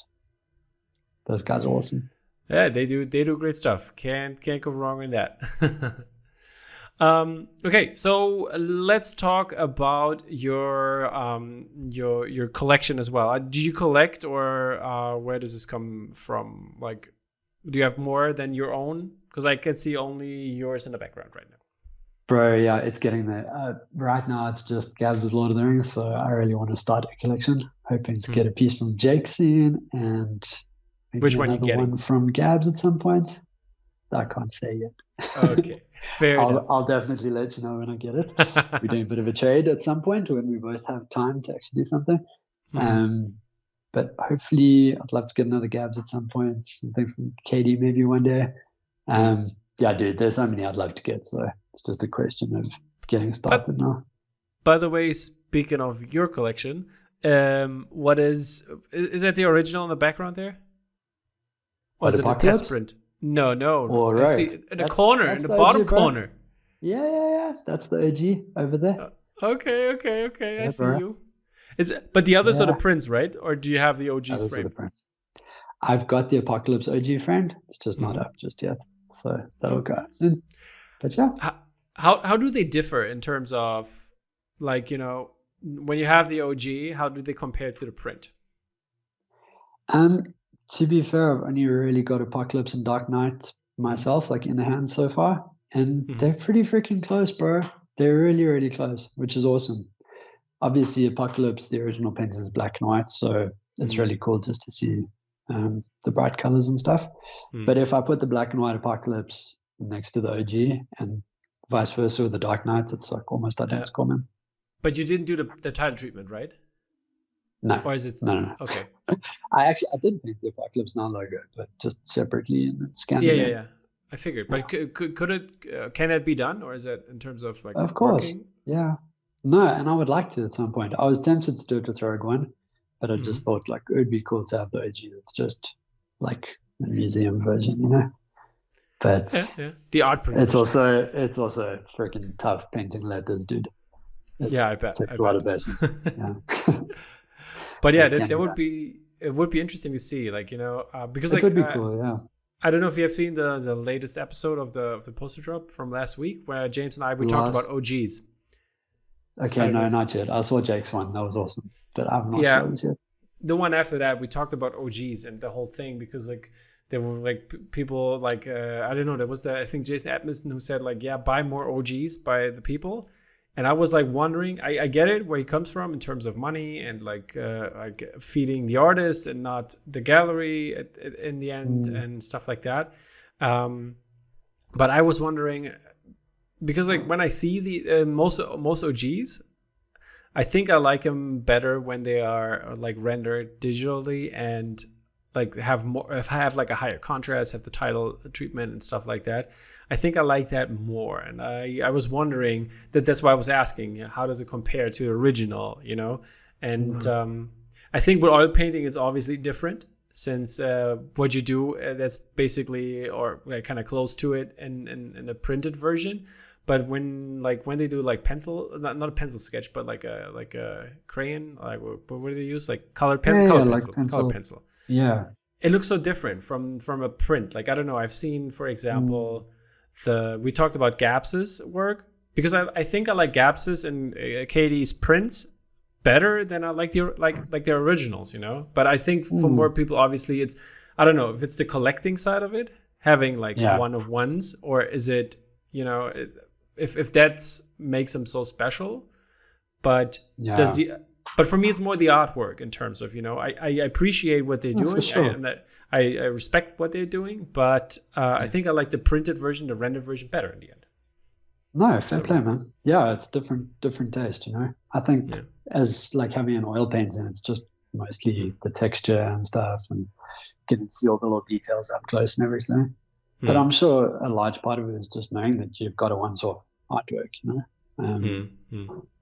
Those guys are awesome. Yeah, they do great stuff. Can't go wrong with that. Okay, so let's talk about your collection as well. Do you collect, or where does this come from? Like, do you have more than your own? Because I can see only yours in the background right now. Bro, yeah, it's getting there. Right now, it's just Gabs' Lord of the Rings, so I really want to start a collection. Hoping to get a piece from Jake soon, and maybe Which one you another getting? one from Gabs at some point. I can't say yet. Okay, fair enough. I'll definitely let you know when I get it. We're doing a bit of a trade at some point when we both have time to actually do something. But hopefully, I'd love to get another Gabs at some point. Something from Katie maybe one day. Yeah, dude, there's so many I'd love to get. So it's just a question of getting started now. By the way, speaking of your collection, what is that the original in the background there? Or is it a test print? No. I see in the corner, in the bottom corner. Yeah. That's the OG over there. Okay. I see you. But the others are the prints, right? Or do you have the OG's frame? The prints. I've got the Apocalypse OG frame. It's just not up just yet. So that'll go soon. But yeah. How do they differ in terms of, like, you know, when you have the OG, how do they compare to the print? To be fair, I've only really got Apocalypse and Dark Knight myself, like in the hand so far. And they're pretty freaking close, bro. They're really, really close, which is awesome. Obviously, Apocalypse, the original painting is black and white, so it's really cool just to see the bright colors and stuff. But if I put the black and white Apocalypse next to the OG and vice versa with the Dark Knight, it's like almost identical, man. But you didn't do the title treatment, right? No. Or is it? No. Okay. I did paint the Apocalypse Now logo, but just separately and scanned it. Yeah. I figured, but could it? Can it be done, or is it in terms of like? Of course. Working? Yeah. No, and I would like to at some point. I was tempted to do it with Rogue One, but I just thought like it would be cool to have the OG. It's just like a museum version, you know. But the art print. It's also freaking tough painting letters, dude. I bet. It takes a lot of patience. Yeah. But yeah, it would be interesting to see, like, you know, because it would be cool. Yeah. I don't know if you have seen the latest episode of the poster drop from last week where James and I talked about OGs. Okay, no, not yet. I saw Jake's one. That was awesome. But I haven't watched those yet. The one after that, we talked about OGs and the whole thing, because like there were like people like, I don't know, there was I think Jason Atkinson who said like, yeah, buy more OGs by the people. And I was like wondering, I get it where he comes from in terms of money and like feeding the artist and not the gallery in the end and stuff like that. But I was wondering, because like when I see the most OGs, I think I like them better when they are like rendered digitally and like have like a higher contrast, have the title treatment and stuff like that. I think I like that more. And I was wondering that's why I was asking, how does it compare to the original, you know? And I think with oil painting is obviously different, since what you do, that's basically or kind of close to it in the printed version. But when they do like pencil, not a pencil sketch, but like a crayon, like what do they use? Like colored pencil, colored pencil. Yeah. It looks so different from a print. Like, I don't know. I've seen, for example, we talked about Gaps's work, because I think I like Gaps's and Katie's prints better than I like their originals, you know. But I think for more people, obviously, it's, I don't know if it's the collecting side of it, having like one of ones, or is it, you know, if that makes them so special. But but for me, it's more the artwork in terms of, you know, I appreciate what they're doing, and I respect what they're doing, but I think I like the printed version, the rendered version better in the end. No, fair play, man. Yeah, it's different taste, you know. I think as like having an oil painting, it's just mostly the texture and stuff, and getting to see all the little details up close and everything. But I'm sure a large part of it is just knowing that you've got a once-off artwork, you know.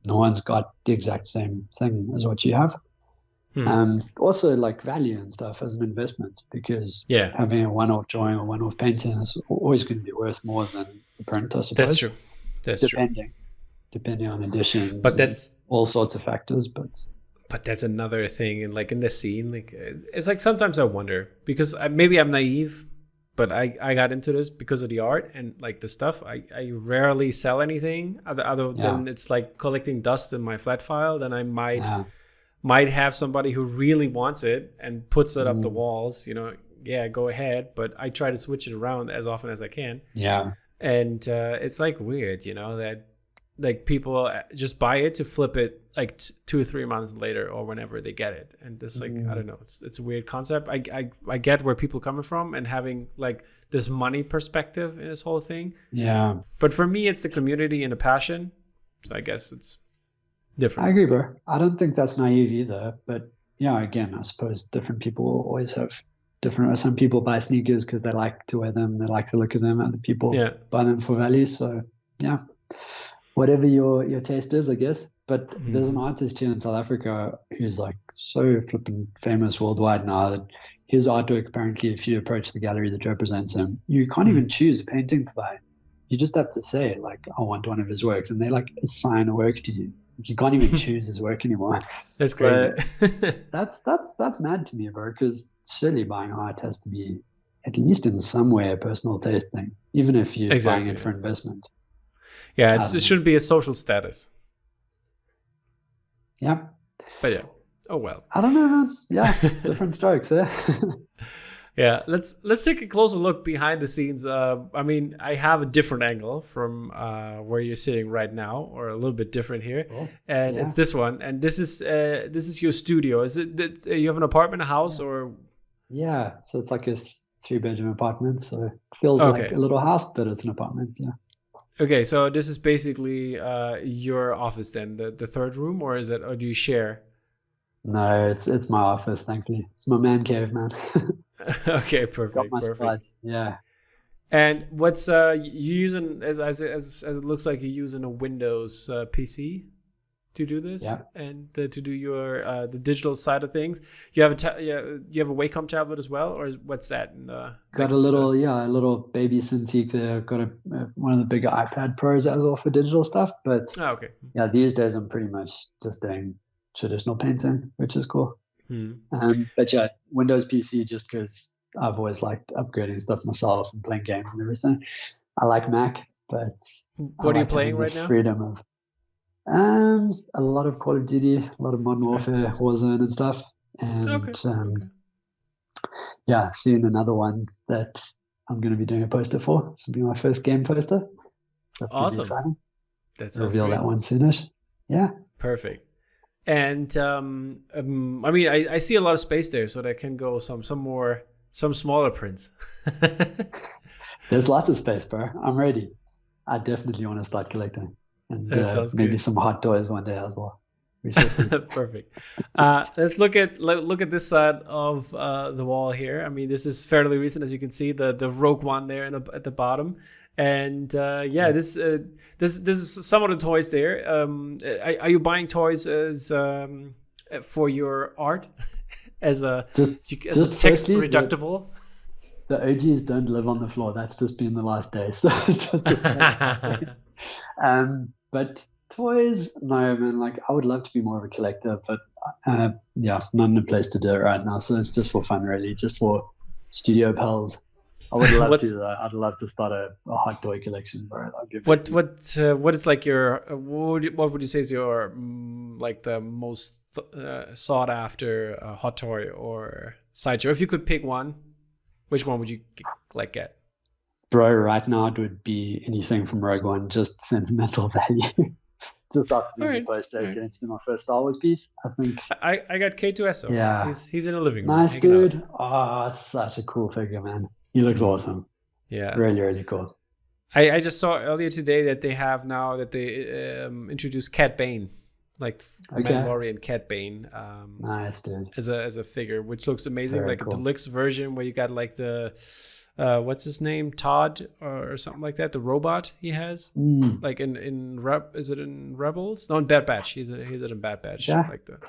No one's got the exact same thing as what you have. Also like value and stuff as an investment, because having a one-off drawing or one-off painting is always going to be worth more than the print, I suppose. That's true. Depending on editions, but that's all sorts of factors. But that's another thing, and like in the scene, like it's like sometimes I wonder, because maybe I'm naive, but I got into this because of the art and like the stuff. I rarely sell anything other than it's like collecting dust in my flat file. Then I might have somebody who really wants it and puts it up the walls, you know. Yeah, go ahead. But I try to switch it around as often as I can. Yeah. And it's like weird, you know, that like people just buy it to flip it like 2 or 3 months later or whenever they get it. And this like I don't know, it's a weird concept. I get where people are coming from and having like this money perspective in this whole thing. Yeah, but for me it's the community and the passion, so I guess it's different. I agree, bro. I don't think that's naive either, but yeah, again, I suppose different people will always have different. Some people buy sneakers because they like to wear them, they like to look at them. Other people buy them for value. So yeah, whatever your taste is, I guess. But there's an artist here in South Africa who's like so flipping famous worldwide now that his artwork, apparently, if you approach the gallery that represents him, you can't even choose a painting to buy. You just have to say, like, I want one of his works, and they like assign a work to you. You can't even choose his work anymore. That's crazy. That's mad to me, bro, because surely buying art has to be at least in some way a personal taste thing, even if you're buying it for investment. Yeah, it shouldn't be a social status. Yeah. But yeah. Oh well. I don't know, man. Yeah, different strokes, eh? Yeah, let's take a closer look behind the scenes. I mean, I have a different angle from where you're sitting right now, or a little bit different here, Cool. And it's this one. And this is your studio. Is it that you have an apartment, a house, or? Yeah, so it's like a 3-bedroom apartment. So it feels like a little house, but it's an apartment. Yeah. Okay, so this is basically your office then, the third room, or do you share? No, it's my office. Thankfully, it's my man cave, man. Okay, perfect. Got my perfect. slides. Yeah. And what's you using as it looks like you're using a Windows PC to do this, and to do your the digital side of things. You have you have a Wacom tablet as well, or what's that? Got a little baby Cintiq there. Got one of the bigger iPad Pros as well for digital stuff. But yeah, these days I'm pretty much just doing traditional painting, which is cool. But yeah, Windows PC, just because I've always liked upgrading stuff myself and playing games and everything. I like Mac, but what are you playing right now? Freedom of a lot of Call of Duty, a lot of Modern Warfare, Warzone and stuff. And yeah, soon another one that I'm going to be doing a poster for. This will be my first game poster. That's going to be exciting. That's reveal that one soonish. Yeah. Perfect. And I mean, I see a lot of space there, so there can go some smaller prints. There's lots of space, bro. I'm ready. I definitely want to start collecting, and maybe some hot toys one day as well. Perfect. Let's look at this side of the wall here. I mean, this is fairly recent, as you can see, the Rogue One there at the bottom. And this is some of the toys there. Are you buying toys as for your art as a text reductible? The OGs don't live on the floor. That's just been the last day. So but toys, no, man. Like, I would love to be more of a collector, but not in a place to do it right now. So it's just for fun, really, just for studio pals. I would love to. I'd love to start a hot toy collection, bro. What is like your what would you say is your like the most sought after hot toy or sideshow? If you could pick one, which one would you get? Bro, right now it would be anything from Rogue One, just sentimental value. Just after the poster against my first Star Wars piece, I think. I got K2SO. Yeah, he's in a living room. Nice dude. Oh, such a cool figure, man. He looks awesome. Yeah. Really, really cool. I just saw earlier today that they have now that they introduced Cat Bane, like Mandalorian Cat Bane. Nice, dude. As a figure, which looks amazing. Very cool. A deluxe version where you got like the what's his name, Todd or something like that, the robot he has, like is it in Rebels? No, in Bad Batch. He's in Bad Batch. Yeah. Like the,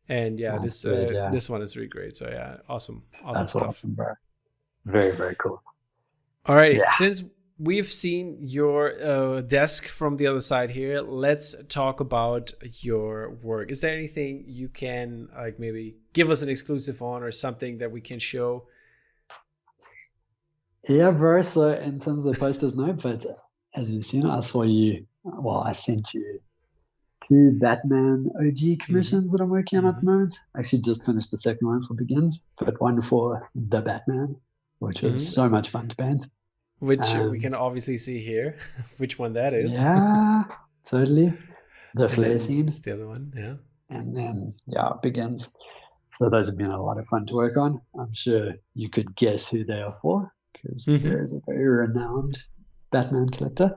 and this one is really great. So yeah, awesome That's stuff. Awesome, bro. Very, very cool. All right. Yeah. Since we've seen your desk from the other side here, let's talk about your work. Is there anything you can like maybe give us an exclusive on, or something that we can show? Yeah, bro. So in terms of the posters, no, but as you've seen, I sent you 2 Batman OG commissions that I'm working on at the moment. I actually just finished the second one for Begins, but one for the Batman, which was so much fun to paint. which we can obviously see here, which one that is. Yeah, totally. The And flare then scene. it's the other one, yeah. And then, yeah, it begins. So those have been a lot of fun to work on. I'm sure you could guess who they are for, because there is a very renowned Batman collector.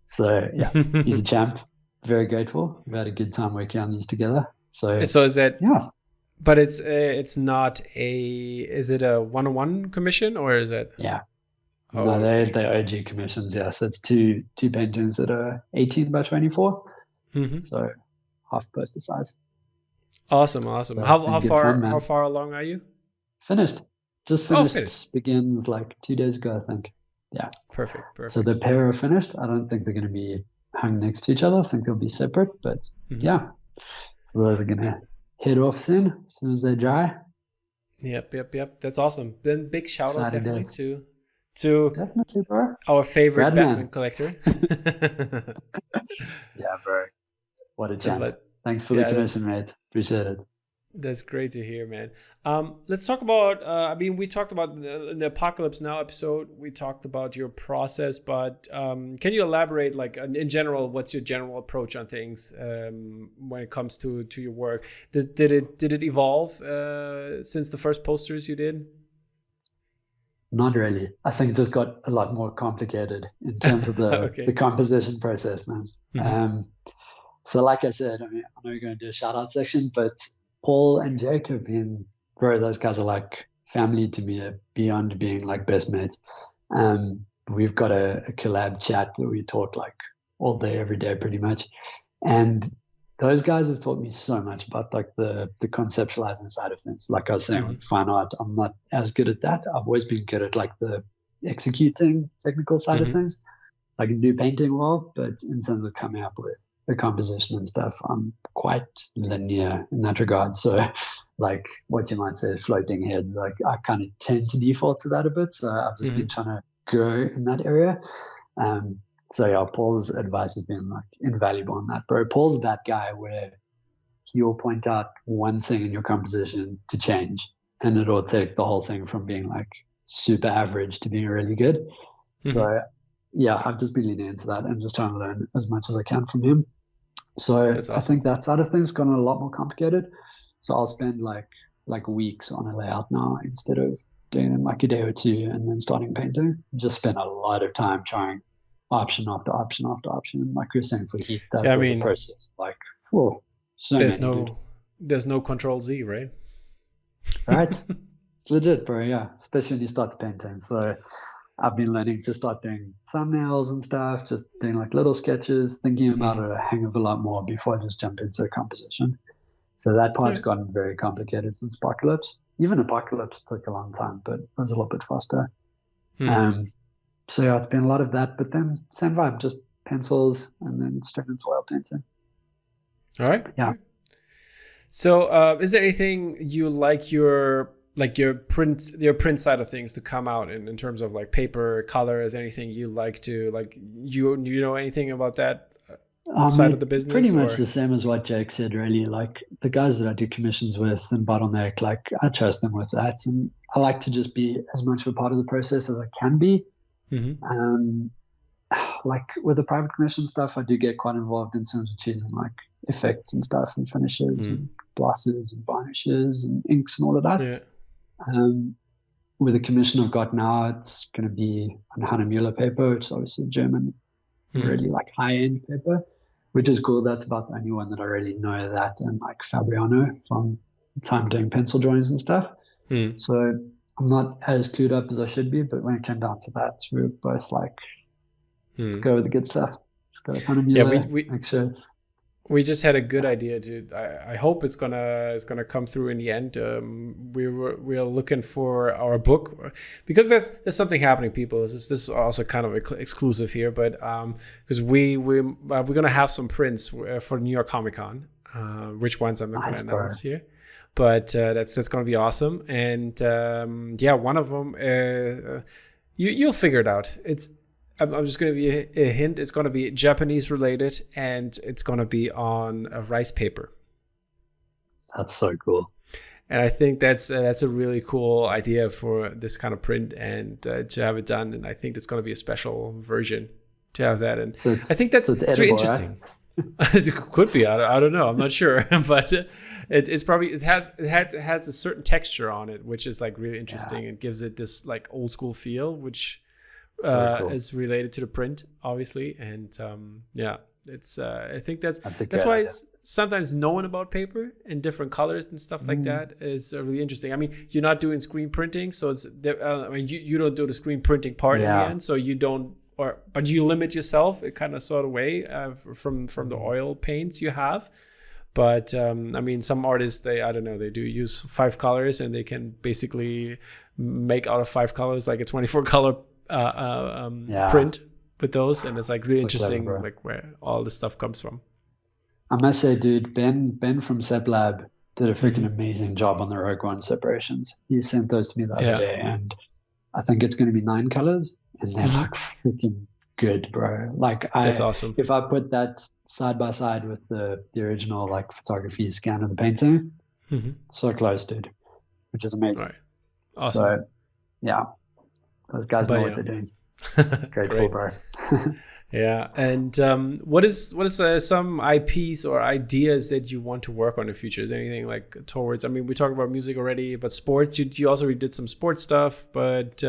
So yeah, he's a champ. Very grateful. We've had a good time working on these together. So is that, yeah. But it's not is it a one-on-one commission, or is it? Yeah. Oh, No, they're OG commissions, yeah. So it's two paintings that are 18 by 24. So half poster size. Awesome. So How far along are you? Finished. Just finished. Finished. Begins like 2 days ago, I think. Yeah. Perfect. So the pair are finished. I don't think they're going to be hung next to each other. I think they'll be separate, but yeah. So those are going to head off soon as they dry. Yep. That's awesome. Then big shout out definitely to definitely, bro. Our favorite Batman collector. Yeah, bro. What a champ. Thanks for the commission, mate. Appreciate it. That's great to hear, man. Let's talk about, we talked about the Apocalypse Now episode. We talked about your process, but can you elaborate, like, in general, what's your general approach on things when it comes to your work? Did it evolve since the first posters you did? Not really. I think it just got a lot more complicated in terms of the composition process, man. So like I said, I know you're going to do a shout out section, but Paul and Jake have been, bro, those guys are like family to me, beyond being like best mates. We've got a collab chat that we talk like all day, every day, pretty much. And those guys have taught me so much about like the conceptualizing side of things. Like I was saying with fine art, I'm not as good at that. I've always been good at like the executing technical side of things. So I can do painting well, but in terms of coming up with the composition and stuff, I'm quite linear in that regard. So like what you might say, floating heads, like I kind of tend to default to that a bit. So I've just been trying to grow in that area. So yeah, Paul's advice has been like invaluable on that, bro. Paul's that guy where he'll point out one thing in your composition to change, and it'll take the whole thing from being like super average to being really good. So yeah, I've just been leaning into that and just trying to learn as much as I can from him. So awesome. I think that side of things got a lot more complicated. So I'll spend like weeks on a layout now instead of doing it in like a day or two and then starting painting. Just spend a lot of time trying option after option after option. Like you're saying for heat, that was a process. Like, whoa, there's no control Z, right? Right. It's legit, bro. Yeah, especially when you start the painting. So I've been learning to start doing thumbnails and stuff, just doing like little sketches, thinking about it a hang of a lot more before I just jump into a composition. So that part's gotten very complicated since Apocalypse. Even Apocalypse took a long time, but it was a little bit faster. So yeah, it's been a lot of that, but then same vibe, just pencils and then straight into oil painting. All right. Yeah. So is there anything you like your print side of things to come out in terms of like paper, color? Is anything you like to like, you know anything about that side of the business? Pretty much the same as what Jake said, really. Like the guys that I do commissions with and Bottleneck, like I trust them with that. And I like to just be as much of a part of the process as I can be. Like with the private commission stuff, I do get quite involved in terms of choosing like effects and stuff and finishes and glosses and varnishes and inks and all of that. With the commission I've got now, it's going to be on Hannah Müller paper, which is obviously German, really like high-end paper, which is cool. That's about the only one that I really know that, and like Fabriano from time doing pencil drawings and stuff. So I'm not as clued up as I should be, but when it came down to that, we were both like, let's go with the good stuff. Let's go with Hannah Müller, make sure it's... We just had a good idea to. I hope it's gonna come through in the end. We're looking for our book because there's something happening, people. This is also kind of exclusive here, but because we're gonna have some prints for New York Comic Con. Which ones I'm not gonna announce here, but that's gonna be awesome. And one of them you'll figure it out. I'm just going to be a hint. It's going to be Japanese related, and it's going to be on a rice paper. That's so cool. And I think that's a really cool idea for this kind of print, and to have it done. And I think it's going to be a special version to have that. And So I think that's edible, really interesting. Right? It could be. I don't know. I'm not sure, but it's probably it has a certain texture on it, which is like really interesting and gives it this like old school feel, which cool. Is related to the print, obviously. And it's I think that's why it's sometimes knowing about paper in different colors and stuff like that is really interesting. I mean, you're not doing screen printing, so it's I mean you don't do the screen printing part in the end, so you don't. But you limit yourself, it kind of sort of way from the oil paints you have. But I mean, some artists they do use 5 colors, and they can basically make out of 5 colors like a 24 color print with those, and it's like really interesting, like where all the stuff comes from. I must say, dude, Ben from Sep Lab did a freaking amazing job on the Rogue One separations. He sent those to me the other day, and I think it's going to be 9 colors. And they're like freaking good, bro. Like that's awesome. If I put that side by side with the original like photography scan of the painting, so close, dude, which is amazing. Right. Awesome. So yeah, those guys know what they're doing. Grateful, bro. Yeah, and what is some IPs or ideas that you want to work on in the future? Is there anything like towards? I mean, we talked about music already, but sports. You also did some sports stuff. But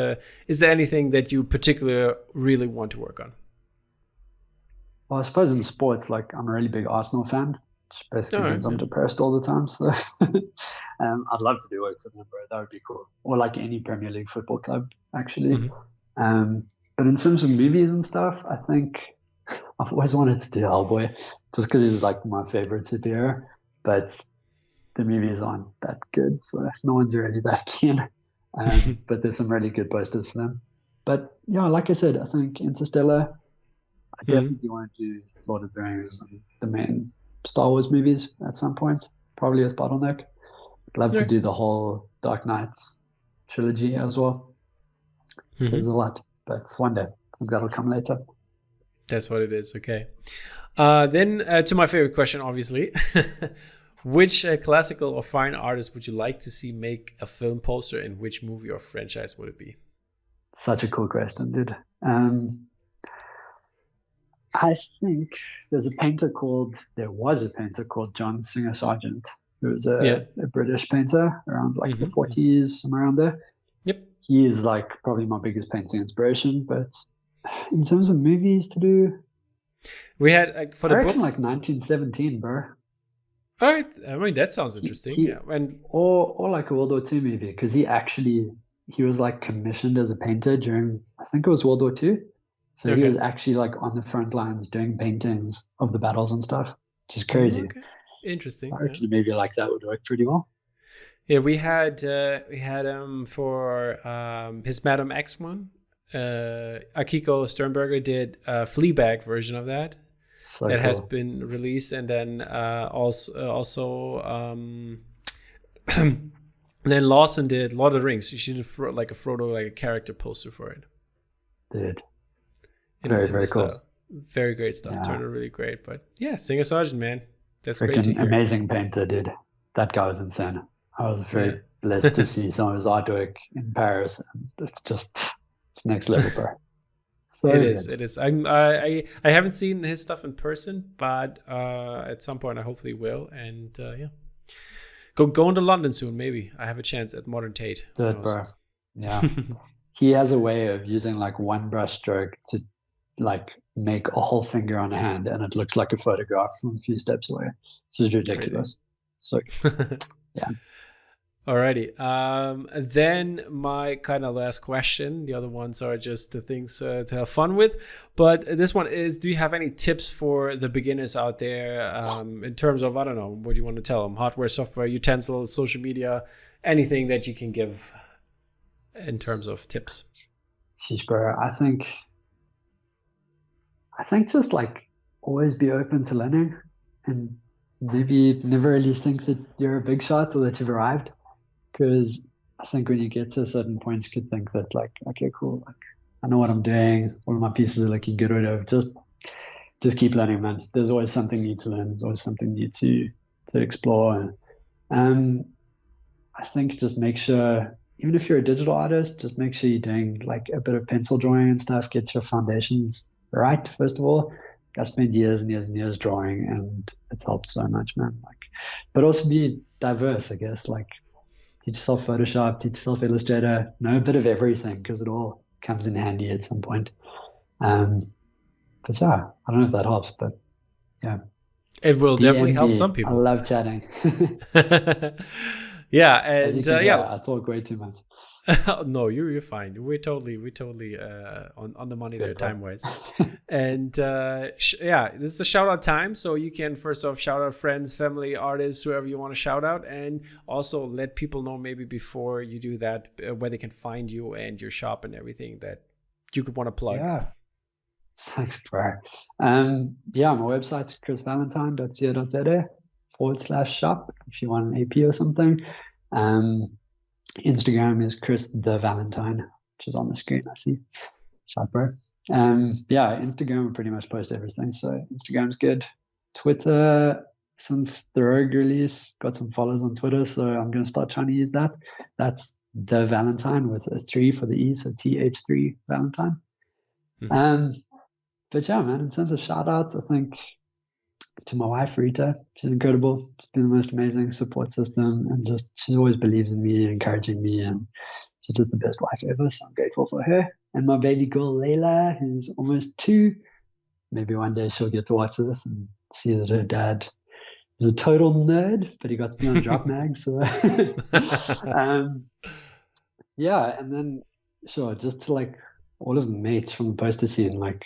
is there anything that you particularly really want to work on? Well, I suppose in sports, like I'm a really big Arsenal fan, which basically means I'm depressed all the time. So I'd love to do work for them, bro. That would be cool. Or like any Premier League football club, actually. But in terms of movies and stuff, I think I've always wanted to do Hellboy, just because he's like my favorite superhero. But the movies aren't that good, so no one's really that keen. But there's some really good posters for them. But yeah, like I said, I think Interstellar. I definitely want to do Lord of the Rings and the main Star Wars movies at some point, probably with Bottleneck. I'd love to do the whole Dark Knights trilogy as well. So there's a lot. But one day, I think that'll come later. That's what it is. Okay. Then to my favorite question, obviously. Which classical or fine artist would you like to see make a film poster, and which movie or franchise would it be? Such a cool question, dude. I think there was a painter called John Singer Sargent, who was a British painter around like the 40s, somewhere around there. Yep. He is like probably my biggest painting inspiration, but in terms of movies to do, we had for the book like 1917, bro. All right, I mean that sounds interesting. Or like a World War II movie, because he was like commissioned as a painter during, I think it was World War II. So he was actually like on the front lines doing paintings of the battles and stuff, which is crazy. Okay. Interesting. I reckon a movie like that would work pretty well. Yeah, we had for his Madam X one. Akiko Sternberger did a Fleabag version of that. So that cool. has been released, and then also then Lawson did Lord of the Rings. She did like a Frodo, like a character poster for it. Dude, very cool. Very great stuff. Turned out really great. But yeah, Singer Sargent, man, that's great to hear. Amazing painter, dude. That guy was insane. I was very blessed to see some of his artwork in Paris, and it's next level, bro. So it is. I haven't seen his stuff in person, but at some point I hopefully will. And go into London soon. Maybe I have a chance at Modern Tate. Good, bro. Yeah, he has a way of using like one brush stroke to like make a whole finger on a hand, and it looks like a photograph from a few steps away. It's ridiculous. So yeah. Alrighty. Then my kind of last question. The other ones are just the things to have fun with. But this one is, do you have any tips for the beginners out there in terms of, I don't know, what do you want to tell them? Hardware, software, utensils, social media, anything that you can give in terms of tips? Sheesh, bro. I think just like always be open to learning, and maybe never really think that you're a big shot or that you've arrived. Because I think when you get to a certain point, you could think that like, okay, cool, like I know what I'm doing, all of my pieces are looking good or whatever. Just keep learning, man. There's always something new to learn. There's always something new to explore. And I think just make sure, even if you're a digital artist, just make sure you're doing like a bit of pencil drawing and stuff. Get your foundations right, first of all. I spent years and years and years drawing, and it's helped so much, man. Like, but also be diverse, I guess. Like, teach yourself Photoshop, teach yourself Illustrator, know a bit of everything because it all comes in handy at some point. But yeah, I don't know if that helps, but yeah. It will definitely help some I people. love chatting. Yeah, and yeah, I talk way too much. No, you're fine. We're totally on the money there, time wise. And yeah, this is a shout out time, so you can first off shout out friends, family, artists, whoever you want to shout out, and also let people know maybe before you do that where they can find you and your shop and everything that you could want to plug. Yeah. Thanks, bro. Yeah, my website's chrisvalentine.co.za/shop if you want an AP or something. Instagram is Chris the Valentine, which is on the screen, I see. Shop, bro. Yeah, Instagram, we pretty much post everything, so Instagram's good. Twitter, since the Rogue release, got some followers on Twitter, so I'm going to start trying to use that. That's the Valentine with a 3 for the E, so TH3 Valentine. But yeah, man, in terms of shout outs, I think to my wife, Rita, she's incredible. She's been the most amazing support system, and just she always believes in me, encouraging me, and she's just the best wife ever. So I'm grateful for her. And my baby girl, Layla, who's almost 2. Maybe one day she'll get to watch this and see that her dad is a total nerd, but he got to be on Drop Mag. So, yeah, and then sure, just to like all of the mates from the poster scene, like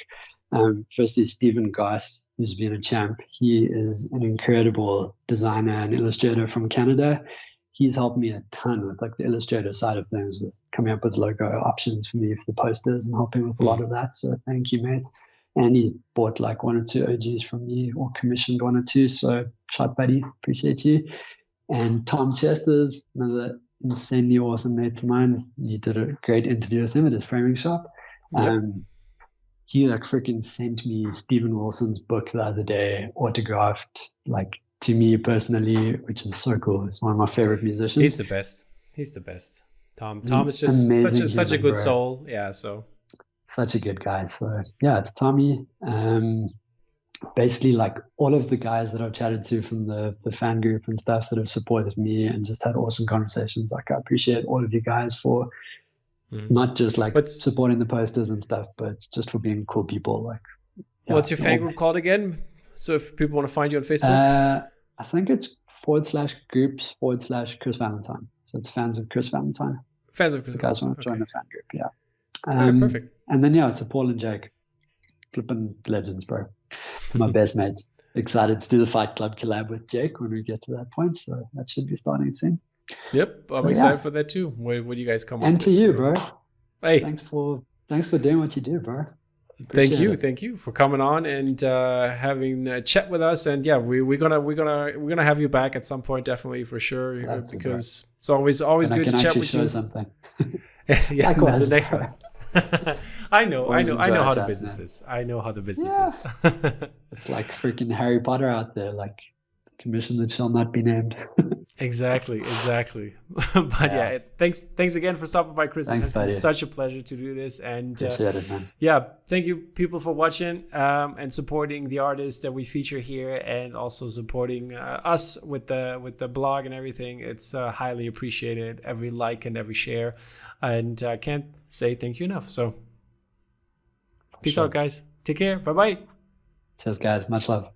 firstly Stephen Goss, who's been a champ. He is an incredible designer and illustrator from Canada. He's helped me a ton with like the illustrator side of things, with coming up with logo options for me for the posters and helping with a lot of that. So thank you, mate. And he bought like 1 or 2 OGs from me, or commissioned 1 or 2. So shout, buddy, appreciate you. And Tom Chester's another insanely awesome mate of mine. You did a great interview with him at his framing shop. Yep. He like freaking sent me Stephen Wilson's book the other day, autographed, like to me personally, which is so cool. He's one of my favorite musicians. He's the best. Tom is just such a good soul. Yeah, so such a good guy. So yeah, it's Tommy. Basically like all of the guys that I've chatted to from the fan group and stuff that have supported me and just had awesome conversations. Like I appreciate all of you guys for not just like supporting the posters and stuff, but just for being cool people. Like, yeah, what's your fan group called again? So if people want to find you on Facebook, I think it's /groups/Chris Valentine. So it's fans of Chris Valentine. Fans of Chris. The guys want to join the fan group, yeah. Perfect. And then yeah, it's a Paul and Jake, flipping legends, bro. My best mates. Excited to do the Fight Club collab with Jake when we get to that point. So that should be starting soon. Yep, I'm excited for that too. What do you guys come up with? And to you, bro. Hey, thanks for doing what you do, bro. Thank you for coming on and having a chat with us. And yeah, we're gonna have you back at some point, definitely, for sure, because it's always good to chat with you. Something. Yeah, the next one. I know how the business is. I know how the business is. It's like freaking Harry Potter out there, like commission that shall not be named. Exactly. But yeah, thanks again for stopping by, Chris. It's been such a pleasure to do this. And yeah, thank you people for watching and supporting the artists that we feature here, and also supporting us with the blog and everything. It's highly appreciated, every like and every share, and I can't say thank you enough. So peace out, guys. Take care. Bye-bye. Cheers, guys. Much love.